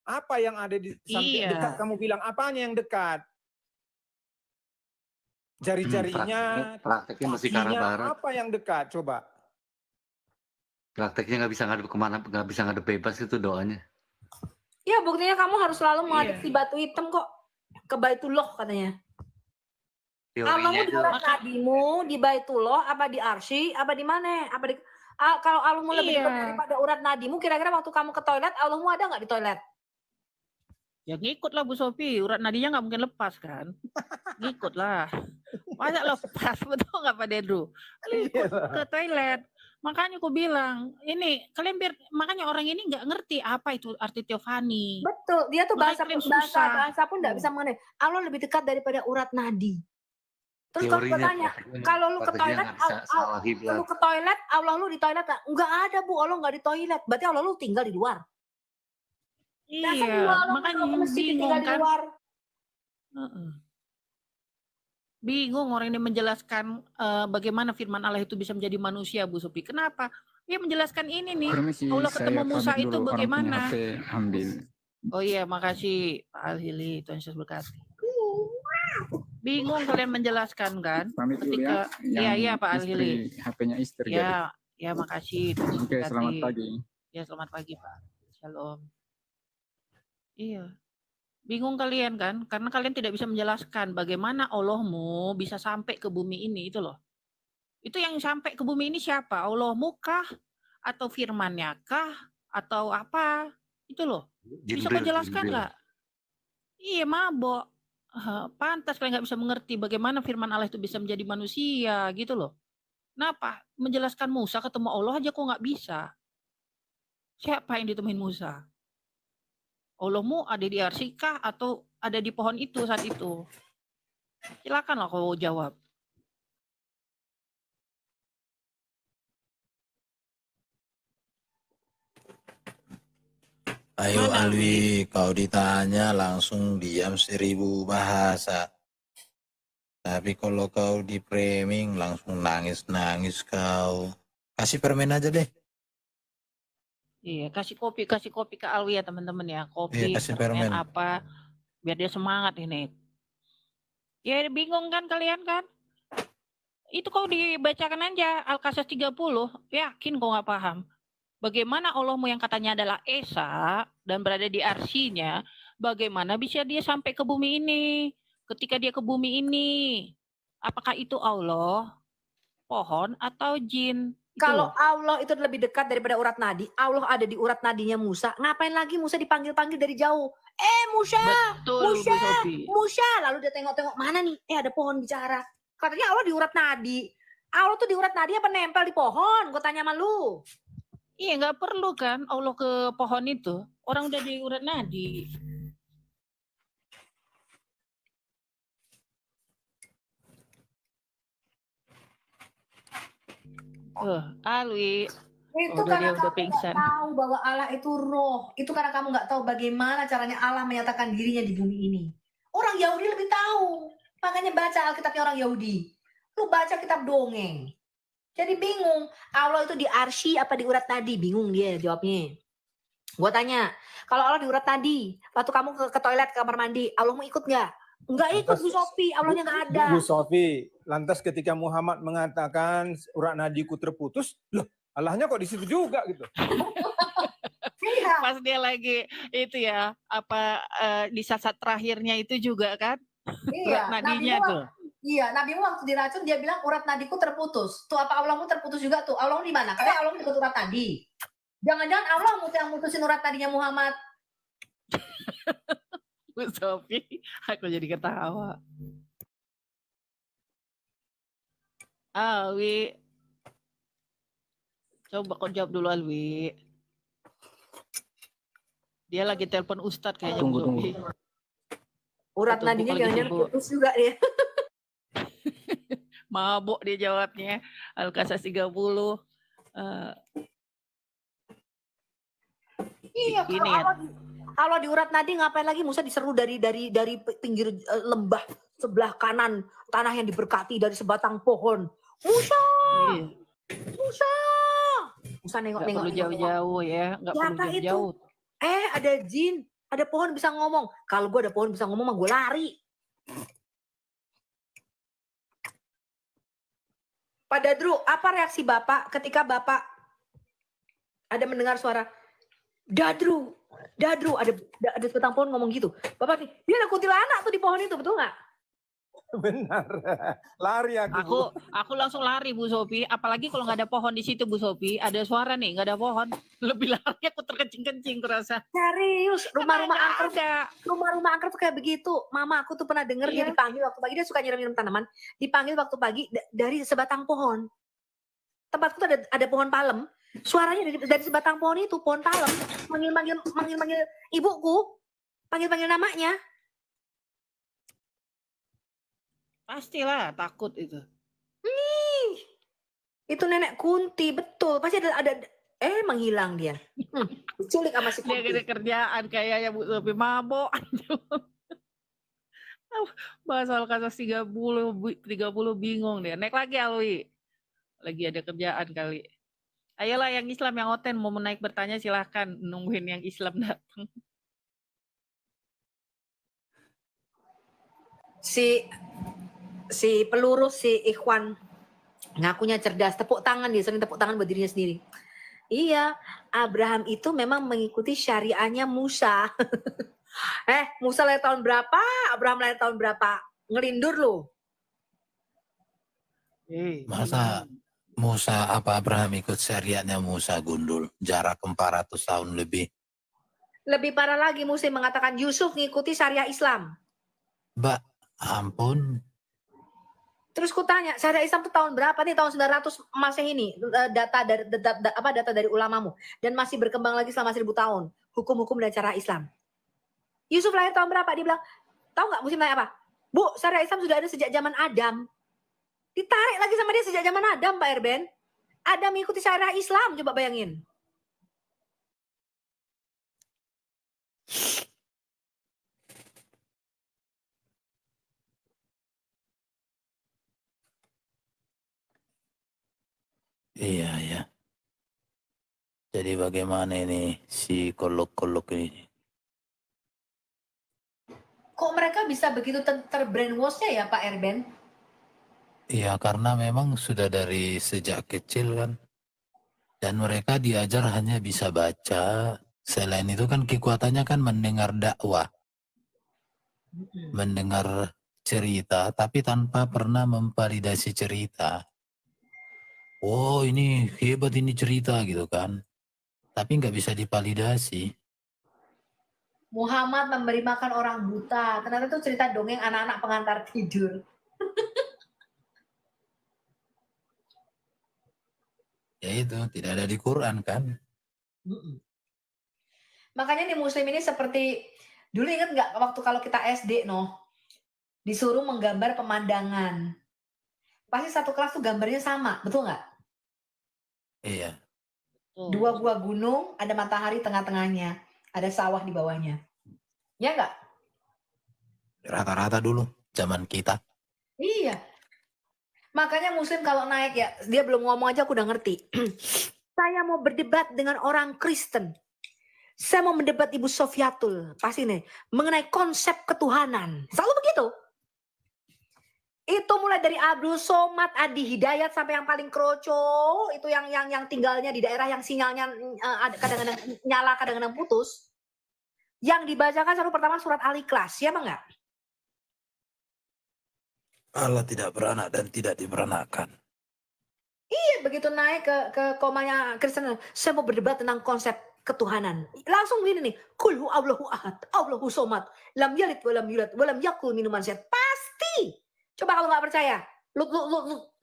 Apa yang ada di samping Iya. dekat? Kamu bilang apanya yang dekat? Jari-jarinya, prakteknya mesti ke arah kakinya, barat. apa yang dekat? Coba. Prakteknya nggak bisa ngadep kemana, nggak bisa ngadep bebas itu doanya. Ya buktinya kamu harus selalu menghadap Iya. si batu hitam kok. Ke Baitullah katanya. Teorinya Allahmu di itu urat nadimu, di Baitullah, apa di Arsy, apa di mana? Apa di kalau Allahmu lebih dekat Iya. daripada urat nadimu, kira-kira waktu kamu ke toilet, Allahmu ada nggak di toilet? Ya ngikut lah Bu Sofi, urat nadinya nggak mungkin lepas kan? Ngikut lah. Masa lepas, betul nggak Pak Dedru? Ikut ke toilet. Makanya aku bilang, ini kalian makanya orang ini nggak ngerti apa itu arti teofani. Betul, dia tuh Makanya kalian susah. bahasa pun nggak bisa mengenai. Allah lebih dekat daripada urat nadi. Terus kalau bertanya, kalau lu ke toilet, lu ke toilet, Allah lu di toilet nggak ada Bu, Allah nggak di toilet. Berarti Allah lu tinggal di luar. Iya, makanya bingung kan. Bingung orang ini menjelaskan bagaimana firman Allah itu bisa menjadi manusia, Bu Sofi. Kenapa? Dia menjelaskan ini nih. Permisi, Allah ketemu Musa itu dulu, bagaimana? HP ambil. Oh iya, makasih Pak Alhili, Tuhan Yesus berkati. Bingung kalian menjelaskan kan? Pamit dulu ya. Iya Pak Alhili. HP-nya istri. Ya makasih. Oke, selamat pagi. Ya selamat pagi Pak. Shalom. Iya. Bingung kalian kan? Karena kalian tidak bisa menjelaskan bagaimana Allahmu bisa sampai ke bumi ini itu loh. Itu yang sampai ke bumi ini siapa? Allahmu kah? Atau firman-Nya kah? Atau apa? Itu loh. Bisa kau jelaskan nggak? Iya mabok. Pantas kalian nggak bisa mengerti bagaimana firman Allah itu bisa menjadi manusia gitu loh. Kenapa? Menjelaskan Musa ketemu Allah aja kok nggak bisa. Siapa yang ditemuin Musa? Allahmu ada di Arsy kah atau ada di pohon itu saat itu? Silakanlah kau jawab. Ayo Alwi, kau ditanya langsung diam 1000 bahasa. Tapi kalau kau di framing langsung nangis-nangis kau. Kasih permen aja deh. Iya, kasih kopi ke Alwi ya teman-teman ya. Kopi, Iya, kasih permen apa, biar dia semangat ini. Ya bingung kan kalian kan? Itu kau dibacakan aja Al-Qasas 30, yakin kau nggak paham. Bagaimana Allahmu yang katanya adalah Esa dan berada di Arsinya, bagaimana bisa dia sampai ke bumi ini? Ketika dia ke bumi ini, apakah itu Allah, pohon, atau jin? Kalau Allah itu lebih dekat daripada urat nadi, Allah ada di urat nadinya Musa. Ngapain lagi Musa dipanggil-panggil dari jauh? Musa, betul, Musa. Lalu dia tengok-tengok mana nih? Ada pohon bicara. Katanya Allah di urat nadi. Allah tuh di urat nadi apa nempel di pohon? Gue tanya sama lu. Iya, nggak perlu kan Allah ke pohon itu. Orang udah di urat nadi. Alwi. Itu karena kamu nggak tahu bahwa Allah itu roh. Itu karena kamu nggak tahu bagaimana caranya Allah menyatakan dirinya di bumi ini. Orang Yahudi lebih tahu. Makanya baca Alkitabnya orang Yahudi. Lu baca kitab dongeng. Jadi bingung. Allah itu di Arsy apa di urat nadi? Bingung dia jawabnya. Gua tanya, kalau Allah di urat nadi, waktu kamu ke toilet, ke kamar mandi, Allah mau ikut nggak? Nggak ikut Bu Sofi, Allahnya nggak ada. Bu Sofi, lantas ketika Muhammad mengatakan urat nadiku terputus, loh Allahnya kok di situ juga gitu. Pas dia lagi itu ya, di saat terakhirnya itu juga kan? Iya, nadinya tuh. Iya, Nabi waktu diracun dia bilang urat nadiku terputus. Tuh apa Allahmu terputus juga tuh? Allahmu di mana? Karena Allahmu ikut urat nadi. Jangan-jangan Allah yang mutusin urat nadinya Muhammad. Bu Sofi, aku jadi ketawa. Alwi, coba kau jawab dulu Alwi. Dia lagi telepon Ustadz kayaknya. Tunggu, Bu Sophie. Urat Atau nadinya bukan lagi jangan sibuk. putus juga dia. Mabuk dia jawabnya. Al-Qasas 30. Iya, Ini ya. kalau di urat nadi ngapain lagi Musa diseru dari pinggir lembah sebelah kanan, tanah yang diberkati dari sebatang pohon. Musa! Iya. Musa! Musa Nggak nengok-nengok. perlu jauh-jauh ya. Nggak perlu Siapa itu? jauh-jauh. Ada jin, ada pohon bisa ngomong. Kalau gue ada pohon bisa ngomong mah gue lari. Pak Dadru, apa reaksi Bapak ketika Bapak ada mendengar suara Dadru, ada sebatang pohon ngomong gitu. Bapak nih, dia ada kuntilanak tuh di pohon itu, betul nggak? Benar. Lari aku. Aku langsung lari Bu Sophie. Apalagi kalau nggak ada pohon di situ Bu Sophie. Ada suara nih, nggak ada pohon. Lebih lari aku terkencing-kencing kurasa. Serius, rumah-rumah Nggak angker, ada. rumah-rumah angker tuh kayak begitu. Mama aku tuh pernah denger dia Iya. dipanggil waktu pagi, dia suka nyiram-nyiram tanaman. Dipanggil waktu pagi dari sebatang pohon. Tempatku tuh ada pohon palem. Suaranya dari sebatang pohon itu, pohon palem. Manggil ibuku. Panggil-panggil namanya. Pastilah takut itu. Itu nenek Kunti, betul. Pasti ada menghilang dia. Diculik sama si Dia Kunti. ada kerjaan kayaknya Bu Sophie. Mabok. Bahas Al-Qasas 30 bingung dia. Naik lagi Alwi. Lagi ada kerjaan kali. Ayolah yang Islam yang oten mau naik bertanya silahkan. Nungguin yang Islam datang. Si pelurus, si Ikhwan ngakunya cerdas, tepuk tangan dia, sering tepuk tangan buat dirinya sendiri. Iya, Abraham itu memang mengikuti syariahnya Musa. Musa lahir tahun berapa? Abraham lahir tahun berapa? Ngelindur loh. Masa Musa apa Abraham ikut syariatnya Musa gundul, jarak 400 tahun lebih. Lebih parah lagi Musa mengatakan Yusuf ngikuti syariah Islam. Mbak, ampun. Terus ku tanya, syariah Islam itu tahun berapa nih? Tahun 900 Masehi ini, data dari ulamamu, dan masih berkembang lagi selama 1000 tahun. Hukum-hukum dan cara Islam. Yusuf lahir tahun berapa? Dia bilang, tahu nggak Muslim nanya apa? Bu, syariah Islam sudah ada sejak zaman Adam. Ditarik lagi sama dia sejak zaman Adam, Pak Erben. Adam mengikuti syariah Islam, coba bayangin. Iya, ya. Jadi bagaimana ini si kolok-kolok ini? Kok mereka bisa begitu terbrainwash-nya ya Pak Erben? Iya, karena memang sudah dari sejak kecil kan. Dan mereka diajar hanya bisa baca. Selain itu kan kekuatannya kan mendengar dakwah. Mendengar cerita, tapi tanpa pernah memvalidasi cerita. Oh ini hebat ini cerita gitu kan. Tapi nggak bisa divalidasi. Muhammad memberi makan orang buta. Ternyata itu cerita dongeng anak-anak pengantar tidur. Ya itu, tidak ada di Quran kan. Makanya nih Muslim ini seperti, dulu ingat nggak waktu kalau kita SD disuruh menggambar pemandangan. Pasti satu kelas tuh gambarnya sama, betul nggak? Iya. Dua buah gunung, ada matahari tengah-tengahnya, ada sawah di bawahnya. Ya nggak? Rata-rata dulu, zaman kita. Iya. Makanya Muslim kalau naik ya, dia belum ngomong aja aku udah ngerti. Saya mau berdebat dengan orang Kristen. Saya mau mendebat Ibu Sofiatul, pasti nih, mengenai konsep ketuhanan. Selalu begitu. Itu mulai dari Abdul Somad, Adi Hidayat sampai yang paling kroco, itu yang tinggalnya di daerah yang sinyalnya kadang-kadang nyala, kadang-kadang putus. Yang dibacakan selalu pertama surat Al-Ikhlas, siapa enggak? Allah tidak beranak dan tidak diberanakkan. Iya, begitu naik ke komanya Kristen, saya mau berdebat tentang konsep ketuhanan. Langsung gini nih, kul hu Allahu ahad, Allahu somad, lam yalid walam yulad, walam yakul minuman sehat. Pasti. Coba kalau nggak percaya,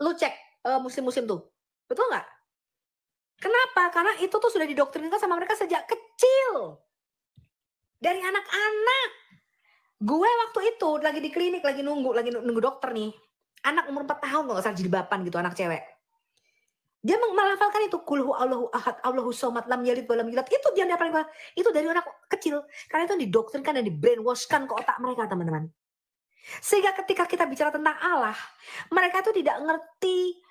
lu cek muslim-muslim tuh. Betul nggak? Kenapa? Karena itu tuh sudah didoktrinkan sama mereka sejak kecil. Dari anak-anak. Gue waktu itu lagi di klinik, lagi nunggu dokter nih. Anak umur 4 tahun kalau nggak salah jilbaban gitu, anak cewek. Dia melafalkan itu kulhu Allahu ahad, Allahu somad, lam yalid walam yulad. Itu dia paling itu dari anak kecil. Karena itu didoktrinkan dan di-brainwashkan ke otak mereka, teman-teman. Sehingga ketika kita bicara tentang Allah, mereka itu tidak ngerti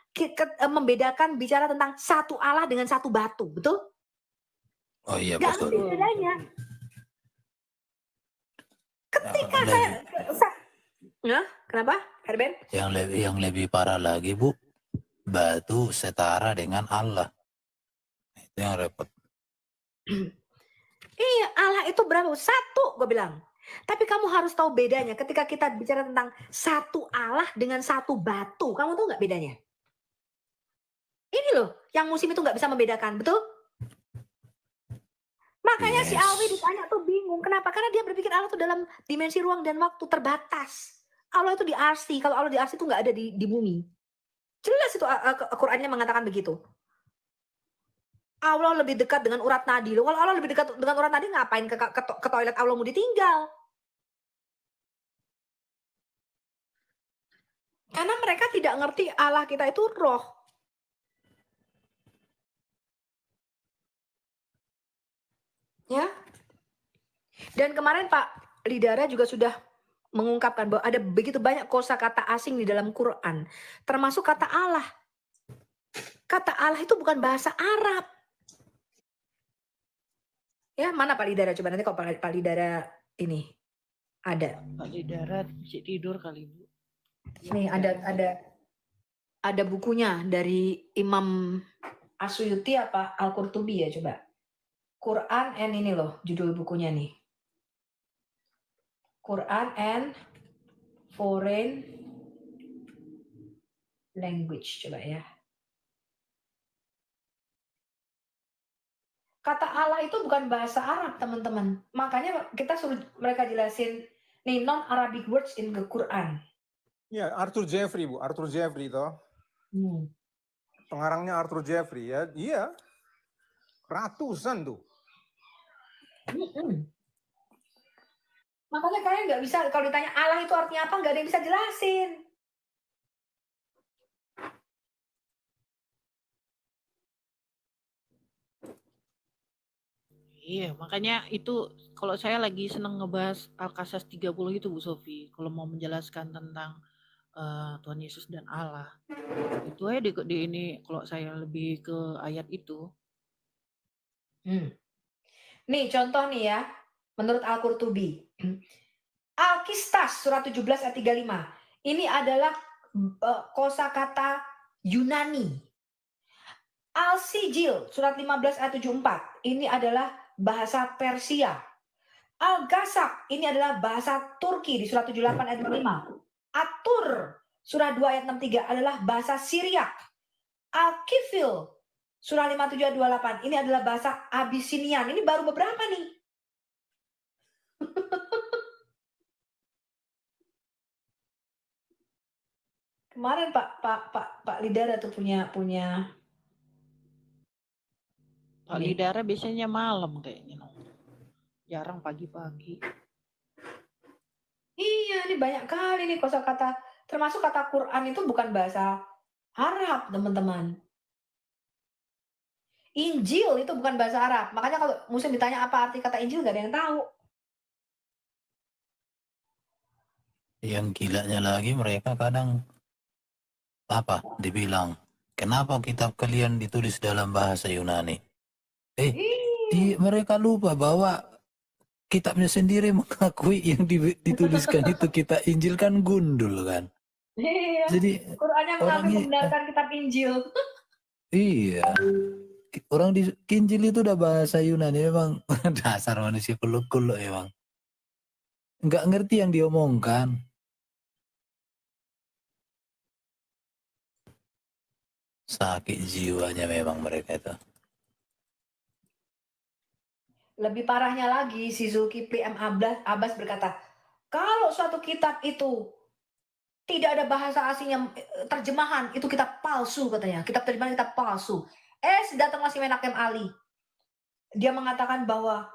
membedakan bicara tentang satu Allah dengan satu batu, betul? Oh iya, Gak betul. ngerti bedanya. Ketika ya, kenapa, Herben? Yang lebih parah lagi, Bu, batu setara dengan Allah. Itu yang repot. Iya, Allah itu berapa? Satu, gue bilang. Tapi kamu harus tahu bedanya ketika kita bicara tentang satu Allah dengan satu batu. Kamu tahu nggak bedanya? Ini loh, yang musim itu nggak bisa membedakan, betul? Makanya si Alwi ditanya tuh bingung. Kenapa? Karena dia berpikir Allah itu dalam dimensi ruang dan waktu terbatas. Allah itu di arsi. Kalau Allah di arsi itu nggak ada di bumi. Jelas itu Qurannya mengatakan begitu. Allah lebih dekat dengan urat nadi. Loh, kalau Allah lebih dekat dengan urat nadi, ngapain ke toilet Allah mau ditinggal? Karena mereka tidak ngerti Allah kita itu roh. Ya. Dan kemarin Pak Lidara juga sudah mengungkapkan bahwa ada begitu banyak kosakata asing di dalam Quran, termasuk kata Allah. Kata Allah itu bukan bahasa Arab. Ya, mana Pak Lidara? Coba nanti kalau Pak Lidara ini ada. Pak Lidara masih tidur kali, Bu. Nih ada bukunya dari Imam Asyuyuti apa Al-Qurtubi ya, coba. Quran and ini loh judul bukunya nih. Quran and Foreign Language, coba ya. Kata Allah itu bukan bahasa Arab, teman-teman. Makanya kita suruh mereka jelasin nih non-Arabic words in the Quran. Ya, Arthur Jeffrey, Bu. Arthur Jeffrey toh. Pengarangnya Arthur Jeffrey ya. Iya. Ratusan tuh. Makanya kalian nggak bisa, kalau ditanya Allah itu artinya apa, nggak ada yang bisa jelasin. Iya, makanya itu kalau saya lagi seneng ngebahas Al-Qasas 30 itu Bu Sofi, kalau mau menjelaskan tentang Tuhan Yesus dan Allah. Itu aja di ini kalau saya lebih ke ayat itu. Nih contoh nih ya, menurut Al-Qurtubi. Al-Qistas surat 17 ayat 35. Ini adalah kosakata Yunani. Al-Sijil surat 15 ayat 74. Ini adalah bahasa Persia. Al-Ghasaq ini adalah bahasa Turki di surat 78 ayat 25. At-Tur surah 2 ayat 63 adalah bahasa Syriak. Al-Kifil surah 57 ayat 28 ini adalah bahasa Abisinian. Ini baru beberapa nih. Kemarin Pak Lidara tuh punya Pak Lidara biasanya malam kayaknya. Jarang pagi-pagi. Iya, ini banyak kali nih kosakata, termasuk kata Quran itu bukan bahasa Arab, teman-teman. Injil itu bukan bahasa Arab. Makanya kalau musim ditanya apa arti kata Injil, gak ada yang tahu. Yang gilanya lagi mereka kadang dibilang, kenapa kitab kalian ditulis dalam bahasa Yunani? Mereka lupa bahwa kitabnya sendiri mengakui yang dituliskan itu kita Injil kan gundul kan. Iya. Jadi Qurannya membenarkan kitab Injil. Iya. Orang di Injil itu udah bahasa Yunani, memang dasar manusia kuluk-kuluk emang. Nggak ngerti yang diomongkan. Sakit jiwanya memang mereka itu. Lebih parahnya lagi, si Zulkifli M. Abbas berkata, kalau suatu kitab itu tidak ada bahasa asingnya, terjemahan, itu kitab palsu katanya. Kitab terjemahan kitab palsu. Datanglah si Menakem Ali. Dia mengatakan bahwa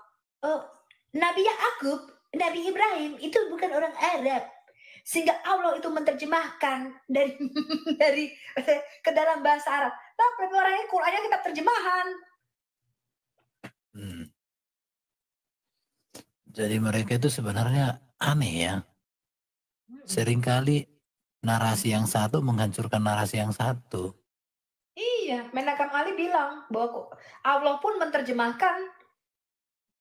Nabi Yakub, Nabi Ibrahim itu bukan orang Arab. Sehingga Allah itu menerjemahkan dari ke dalam bahasa Arab. Tapi orangnya Qur'annya kitab terjemahan. Jadi mereka itu sebenarnya aneh ya. Seringkali narasi yang satu menghancurkan narasi yang satu. Iya, Menakam Ali bilang bahwa Allah pun menerjemahkan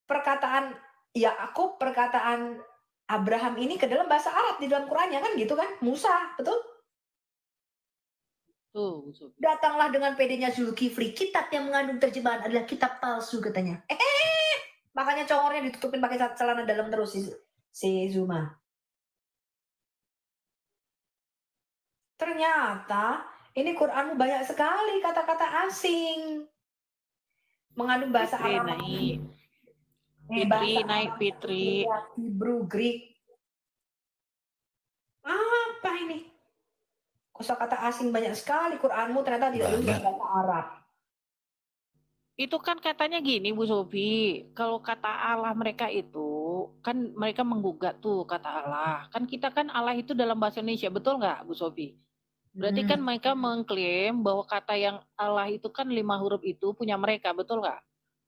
perkataan Yakub, perkataan Abraham ini ke dalam bahasa Arab di dalam Qur'annya kan gitu kan? Musa, betul? Tuh. Datanglah dengan pedenya Zulkifli, kitab yang mengandung terjemahan adalah kitab palsu katanya. Makanya congornya ditutupin pakai celana dalam terus si Zuma. Ternyata ini Qur'anmu banyak sekali kata-kata asing. Mengandung bahasa Fitri Arab. naik. Fitri. Hebrew, Greek. Apa ini? Kosakata asing banyak sekali. Qur'anmu ternyata tidak bisa bahasa Arab. Itu kan katanya gini Bu Sofi, kalau kata Allah mereka itu, kan mereka menggugat tuh kata Allah. Kan kita kan Allah itu dalam bahasa Indonesia, betul nggak Bu Sofi? Berarti kan mereka mengklaim bahwa kata yang Allah itu kan 5 huruf itu punya mereka, betul nggak?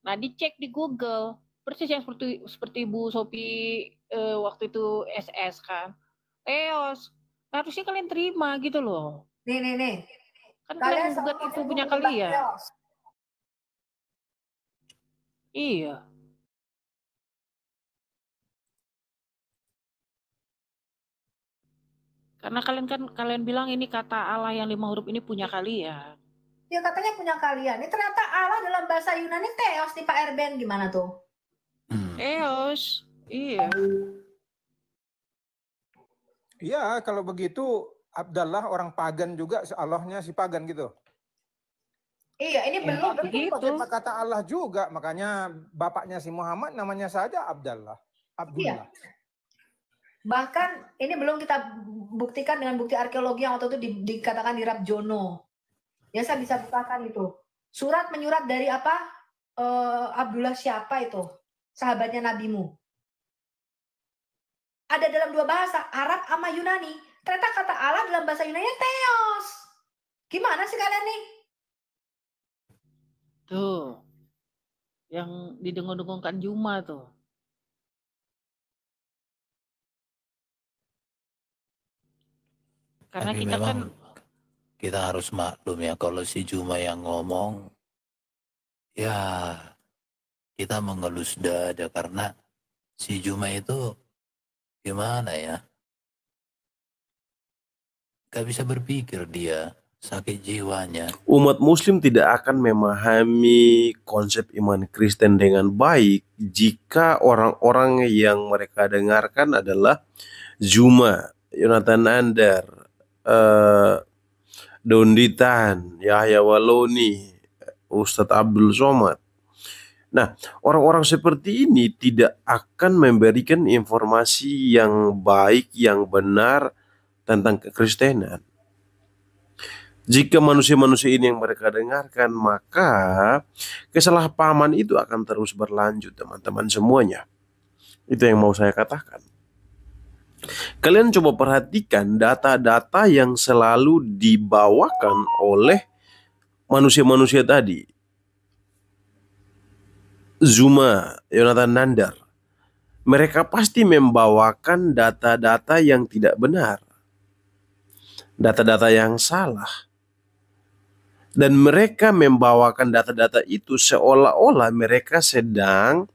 Nah dicek di Google, persis yang seperti Bu Sofi waktu itu SS kan. Eos, harusnya kalian terima gitu loh. Nih. Kan kalian menggugat itu punya kalian. Iya. Karena kalian bilang ini kata Allah yang 5 huruf ini punya kalian. Ya katanya punya kalian. Ini ternyata Allah dalam bahasa Yunani Theos nih Pak Erben, gimana tuh? Theos, iya. Iya, kalau begitu Abdallah orang pagan juga, Allahnya si pagan gitu. Iya, ini belum begitu. Kata Allah juga, makanya bapaknya si Muhammad namanya saja Abdullah. Iya. Bahkan ini belum kita buktikan dengan bukti arkeologi yang waktu itu dikatakan di Rabjono. Ya saya bisa bukakan itu. Surat menyurat dari apa? Abdullah siapa itu? Sahabatnya nabimu. Ada dalam 2 bahasa, Arab sama Yunani. Ternyata kata Allah dalam bahasa Yunani Theos. Gimana sih kalian nih? Tuh. Yang didengung-dengungkan Juma tuh. Karena tapi kita memang kita harus maklum ya, kalau si Juma yang ngomong, ya kita mengelus dada karena si Juma itu gimana ya, gak bisa berpikir dia, sakit jiwanya. Umat muslim tidak akan memahami konsep iman Kristen dengan baik jika orang-orang yang mereka dengarkan adalah Zuma, Yonatan Andar, Donditan, Yahya Waloni, Ustadz Abdul Somad. Nah, orang-orang seperti ini tidak akan memberikan informasi yang baik, yang benar tentang kekristenan. Jika manusia-manusia ini yang mereka dengarkan, maka kesalahpahaman itu akan terus berlanjut, teman-teman semuanya. Itu yang mau saya katakan. Kalian coba perhatikan data-data yang selalu dibawakan oleh manusia-manusia tadi. Zuma, Yonatan Nandar. Mereka pasti membawakan data-data yang tidak benar. Data-data yang salah. Dan mereka membawakan data-data itu seolah-olah mereka sedang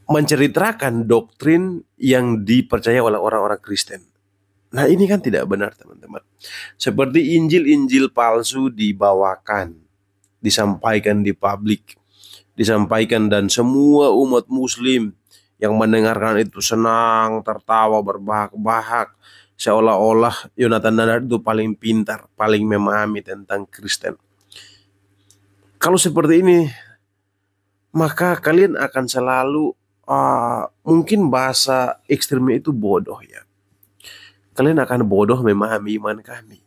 menceritakan doktrin yang dipercaya oleh orang-orang Kristen. Nah, ini kan tidak benar, teman-teman. Seperti Injil-Injil palsu dibawakan, disampaikan di publik, disampaikan, dan semua umat muslim yang mendengarkan itu senang, tertawa, berbahak-bahak, seolah-olah Yonatan Nandar itu paling pintar, paling memahami tentang Kristen. Kalau seperti ini, maka kalian akan selalu mungkin bahasa ekstrimnya itu bodoh ya. Kalian akan bodoh memahami iman kami.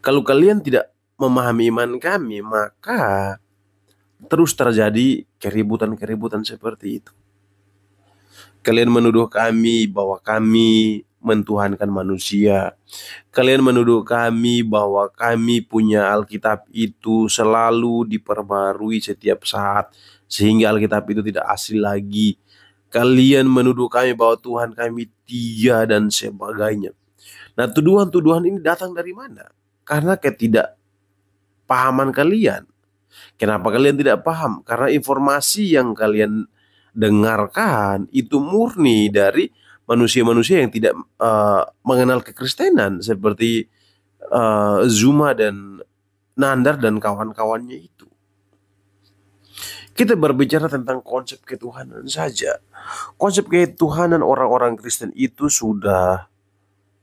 Kalau kalian tidak memahami iman kami, maka terus terjadi keributan-keributan seperti itu. Kalian menuduh kami bahwa kami mentuhankan manusia. Kalian menuduh kami bahwa kami punya Alkitab itu selalu diperbarui setiap saat, sehingga Alkitab itu tidak asli lagi. Kalian menuduh kami bahwa Tuhan kami 3 dan sebagainya. Nah, tuduhan-tuduhan ini datang dari mana? Karena ketidakpahaman kalian. Kenapa kalian tidak paham? Karena informasi yang kalian dengarkan itu murni dari manusia-manusia yang tidak mengenal kekristenan, seperti Zuma dan Nandar dan kawan-kawannya itu. Kita berbicara tentang konsep ketuhanan saja. Konsep ketuhanan orang-orang Kristen itu sudah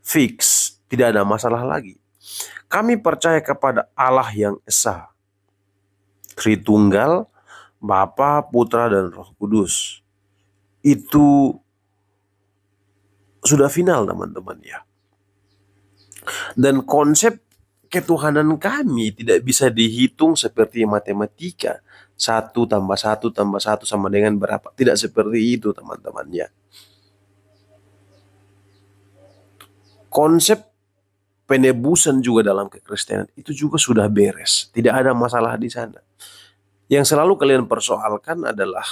fix, tidak ada masalah lagi. Kami percaya kepada Allah yang esa, Tritunggal, Bapa, Putra, dan Roh Kudus. Itu sudah final, teman-teman, ya. Dan konsep ketuhanan kami tidak bisa dihitung seperti matematika. 1 tambah 1 tambah 1 sama dengan berapa. Tidak seperti itu, teman-teman, ya. Konsep penebusan juga dalam kekristenan itu juga sudah beres. Tidak ada masalah di sana. Yang selalu kalian persoalkan adalah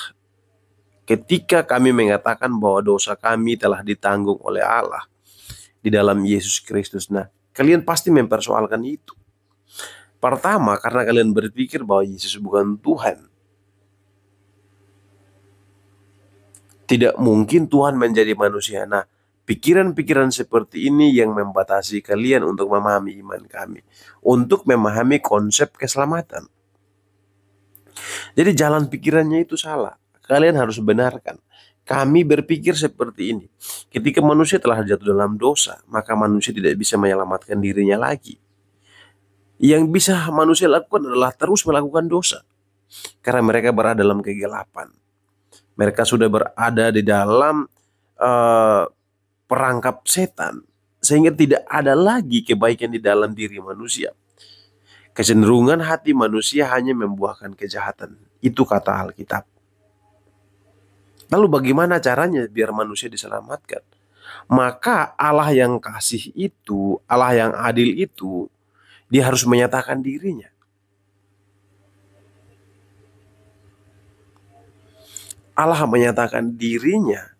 ketika kami mengatakan bahwa dosa kami telah ditanggung oleh Allah di dalam Yesus Kristus. Nah, kalian pasti mempersoalkan itu. Pertama, karena kalian berpikir bahwa Yesus bukan Tuhan. Tidak mungkin Tuhan menjadi manusia. Nah, pikiran-pikiran seperti ini yang membatasi kalian untuk memahami iman kami, untuk memahami konsep keselamatan. Jadi jalan pikirannya itu salah. Kalian harus benarkan. Kami berpikir seperti ini. Ketika manusia telah jatuh dalam dosa, maka manusia tidak bisa menyelamatkan dirinya lagi. Yang bisa manusia lakukan adalah terus melakukan dosa. Karena mereka berada dalam kegelapan. Mereka sudah berada di dalam perangkap setan. Sehingga tidak ada lagi kebaikan di dalam diri manusia. Kecenderungan hati manusia hanya membuahkan kejahatan. Itu kata Alkitab. Lalu bagaimana caranya biar manusia diselamatkan? Maka Allah yang kasih itu, Allah yang adil itu, dia harus menyatakan dirinya. Allah menyatakan dirinya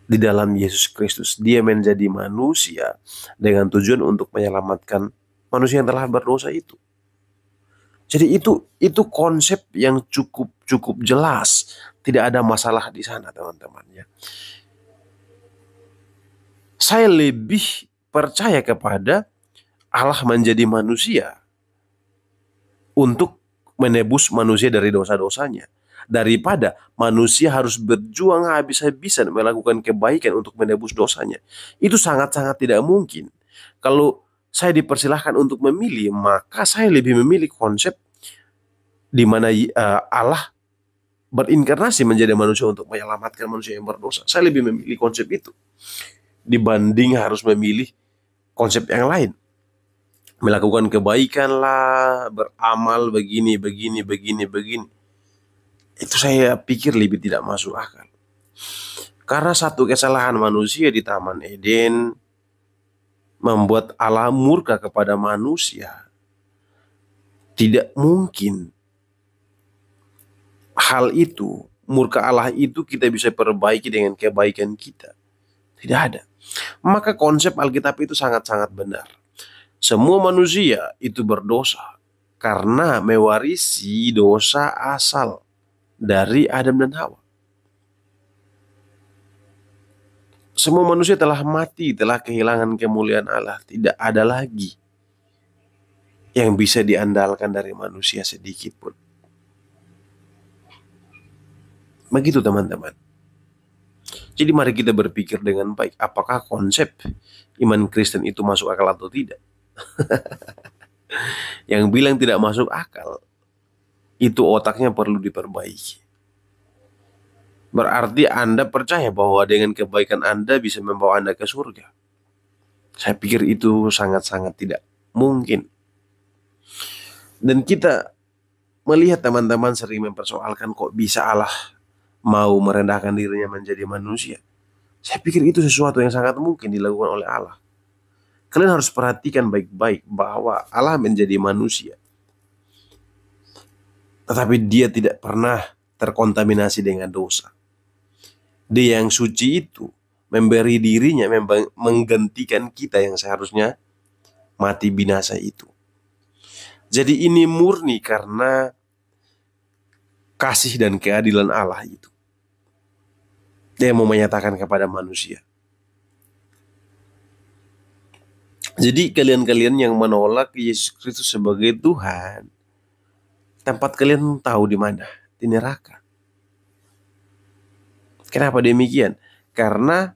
di dalam Yesus Kristus. Dia menjadi manusia dengan tujuan untuk menyelamatkan manusia yang telah berdosa itu. Jadi itu konsep yang cukup jelas. Tidak ada masalah di sana, teman-teman, ya. Saya lebih percaya kepada Allah menjadi manusia untuk menebus manusia dari dosa-dosanya, daripada manusia harus berjuang habis-habisan melakukan kebaikan untuk menebus dosanya. Itu sangat-sangat tidak mungkin. Kalau saya dipersilahkan untuk memilih, maka saya lebih memilih konsep di mana Allah berinkarnasi menjadi manusia untuk menyelamatkan manusia yang berdosa. Saya lebih memilih konsep itu dibanding harus memilih konsep yang lain. Melakukan kebaikan lah, beramal begini. Itu saya pikir lebih tidak masuk akal. Karena satu kesalahan manusia di Taman Eden membuat Allah murka kepada manusia. Tidak mungkin hal itu, murka Allah itu kita bisa perbaiki dengan kebaikan kita. Tidak ada. Maka konsep Alkitab itu sangat-sangat benar. Semua manusia itu berdosa karena mewarisi dosa asal dari Adam dan Hawa. Semua manusia telah mati, telah kehilangan kemuliaan Allah. Tidak ada lagi yang bisa diandalkan dari manusia sedikit pun. Begitu, teman-teman. Jadi mari kita berpikir dengan baik. Apakah konsep iman Kristen itu masuk akal atau tidak? Yang bilang tidak masuk akal, itu otaknya perlu diperbaiki. Berarti Anda percaya bahwa dengan kebaikan Anda bisa membawa Anda ke surga. Saya pikir itu sangat-sangat tidak mungkin. Dan kita melihat teman-teman sering mempersoalkan kok bisa Allah mau merendahkan dirinya menjadi manusia. Saya pikir itu sesuatu yang sangat mungkin dilakukan oleh Allah. Kalian harus perhatikan baik-baik bahwa Allah menjadi manusia, tetapi dia tidak pernah terkontaminasi dengan dosa. Dia yang suci itu memberi dirinya menggantikan kita yang seharusnya mati binasa itu. Jadi ini murni karena kasih dan keadilan Allah itu. Dia mau menyatakan kepada manusia. Jadi kalian-kalian yang menolak Yesus Kristus sebagai Tuhan, tempat kalian tahu di mana? Di neraka. Kenapa demikian? Karena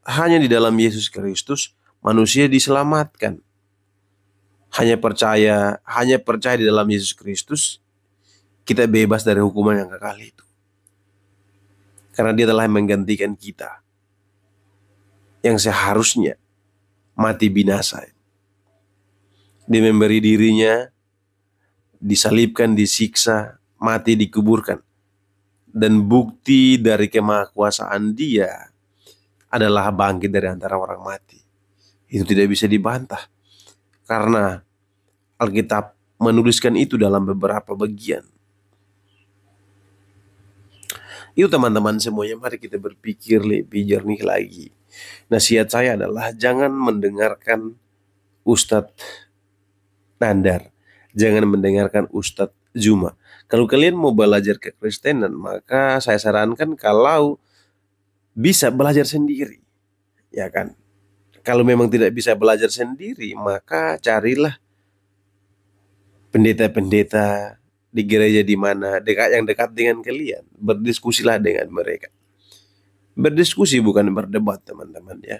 hanya di dalam Yesus Kristus manusia diselamatkan. Hanya percaya di dalam Yesus Kristus kita bebas dari hukuman yang kekal itu. Karena dia telah menggantikan kita yang seharusnya mati binasa. Dia memberi dirinya, disalibkan, disiksa, mati, dikuburkan. Dan bukti dari kemahakuasaan dia adalah bangkit dari antara orang mati. Itu tidak bisa dibantah. Karena Alkitab menuliskan itu dalam beberapa bagian. Itu teman-teman semuanya, mari kita berpikir lebih jernih lagi. Nasihat saya adalah jangan mendengarkan Ustadz Nandar, jangan mendengarkan Ustadz Juma. Kalau kalian mau belajar kekristenan, maka saya sarankan kalau bisa belajar sendiri, ya kan? Kalau memang tidak bisa belajar sendiri, maka carilah pendeta-pendeta di gereja di mana yang dekat dengan kalian. Berdiskusilah dengan mereka. Berdiskusi bukan berdebat, teman-teman ya.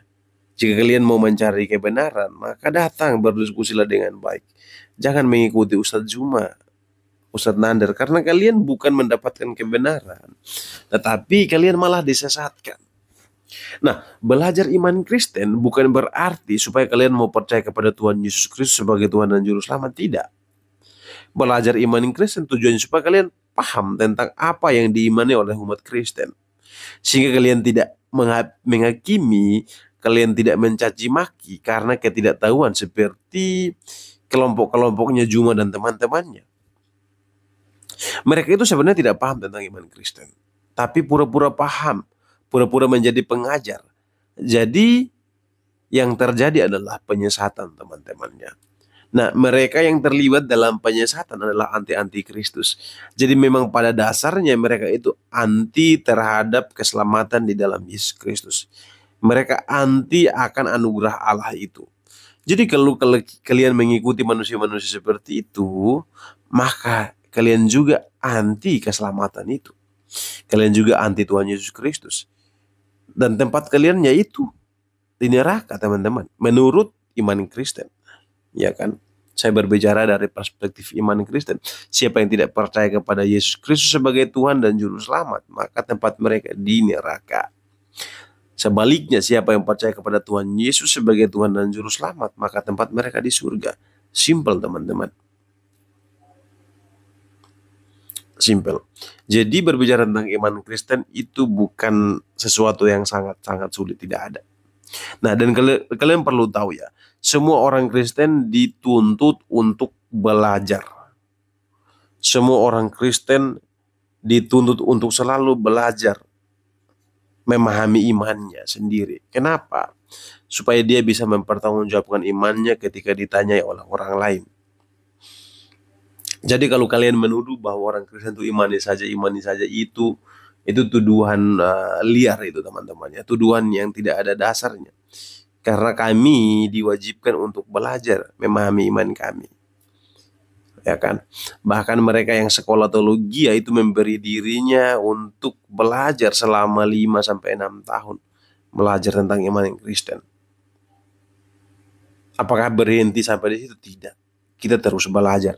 Jika kalian mau mencari kebenaran, maka datang berdiskusilah dengan baik. Jangan mengikuti Ustadz Juma, Ustadz Nandar, karena kalian bukan mendapatkan kebenaran, tetapi kalian malah disesatkan. Nah, belajar iman Kristen bukan berarti supaya kalian mau percaya kepada Tuhan Yesus Kristus sebagai Tuhan dan Juru Selamat, tidak. Belajar iman Kristen tujuannya supaya kalian paham tentang apa yang diimani oleh umat Kristen. Sehingga kalian tidak menghakimi, kalian tidak mencaci maki karena ketidaktahuan seperti kelompok-kelompoknya Juma dan teman-temannya. Mereka itu sebenarnya tidak paham tentang iman Kristen, tapi pura-pura paham, pura-pura menjadi pengajar. Jadi yang terjadi adalah penyesatan, teman-temannya. Nah, mereka yang terlibat dalam penyesatan adalah anti Kristus. Jadi memang pada dasarnya mereka itu anti terhadap keselamatan di dalam Yesus Kristus. Mereka anti akan anugerah Allah itu. Jadi kalau kalian mengikuti manusia-manusia seperti itu, maka kalian juga anti keselamatan itu. Kalian juga anti Tuhan Yesus Kristus. Dan tempat kalian yaitu di neraka, teman-teman. Menurut iman Kristen. Ya kan? Saya berbicara dari perspektif iman Kristen. Siapa yang tidak percaya kepada Yesus Kristus sebagai Tuhan dan Juru Selamat, maka tempat mereka di neraka. Sebaliknya, siapa yang percaya kepada Tuhan Yesus sebagai Tuhan dan Juru Selamat, maka tempat mereka di surga. Simple, teman-teman. Simple. Jadi berbicara tentang iman Kristen itu bukan sesuatu yang sangat-sangat sulit, tidak ada. Nah, dan kalian perlu tahu ya, semua orang Kristen dituntut untuk belajar. Semua orang Kristen dituntut untuk selalu belajar, memahami imannya sendiri. Kenapa? Supaya dia bisa mempertanggungjawabkan imannya ketika ditanyai oleh orang lain. Jadi kalau kalian menuduh bahwa orang Kristen itu imani saja itu tuduhan liar itu, teman-teman ya, tuduhan yang tidak ada dasarnya. Karena kami diwajibkan untuk belajar memahami iman kami. Ya kan? Bahkan mereka yang sekolah teologi itu memberi dirinya untuk belajar selama 5 sampai 6 tahun belajar tentang iman yang Kristen. Apakah berhenti sampai di situ? Tidak. Kita terus belajar.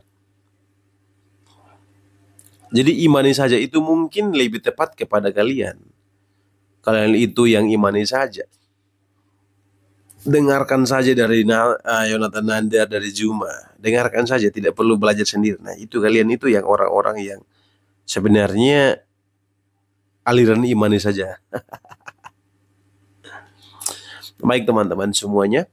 Jadi imani saja itu mungkin lebih tepat kepada kalian. Kalian itu yang imani saja. dengarkan saja dari Yonatan Nandar, dari Juma. Dengarkan saja, tidak perlu belajar sendiri. Nah, itu kalian itu yang orang-orang yang sebenarnya aliran imani saja. Baik teman-teman semuanya,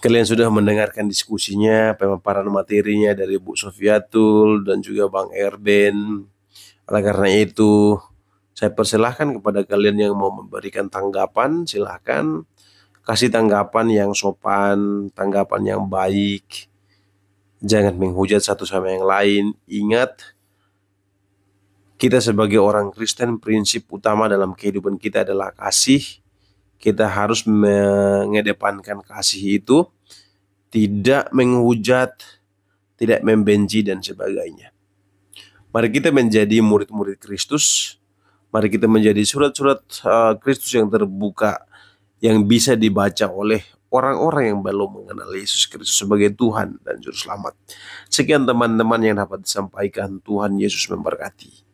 kalian sudah mendengarkan diskusinya, pemaparan materinya dari Bu Sofiatul dan juga Bang Erben. Oleh karena itu, saya persilahkan kepada kalian yang mau memberikan tanggapan, silahkan kasih tanggapan yang sopan, tanggapan yang baik. Jangan menghujat satu sama yang lain. Ingat, kita sebagai orang Kristen, prinsip utama dalam kehidupan kita adalah kasih. Kita harus mengedepankan kasih itu, tidak menghujat, tidak membenci dan sebagainya. Mari kita menjadi murid-murid Kristus. Mari kita menjadi surat-surat Kristus yang terbuka, yang bisa dibaca oleh orang-orang yang belum mengenal Yesus Kristus sebagai Tuhan dan Juru Selamat. Sekian teman-teman yang dapat disampaikan. Tuhan Yesus memberkati.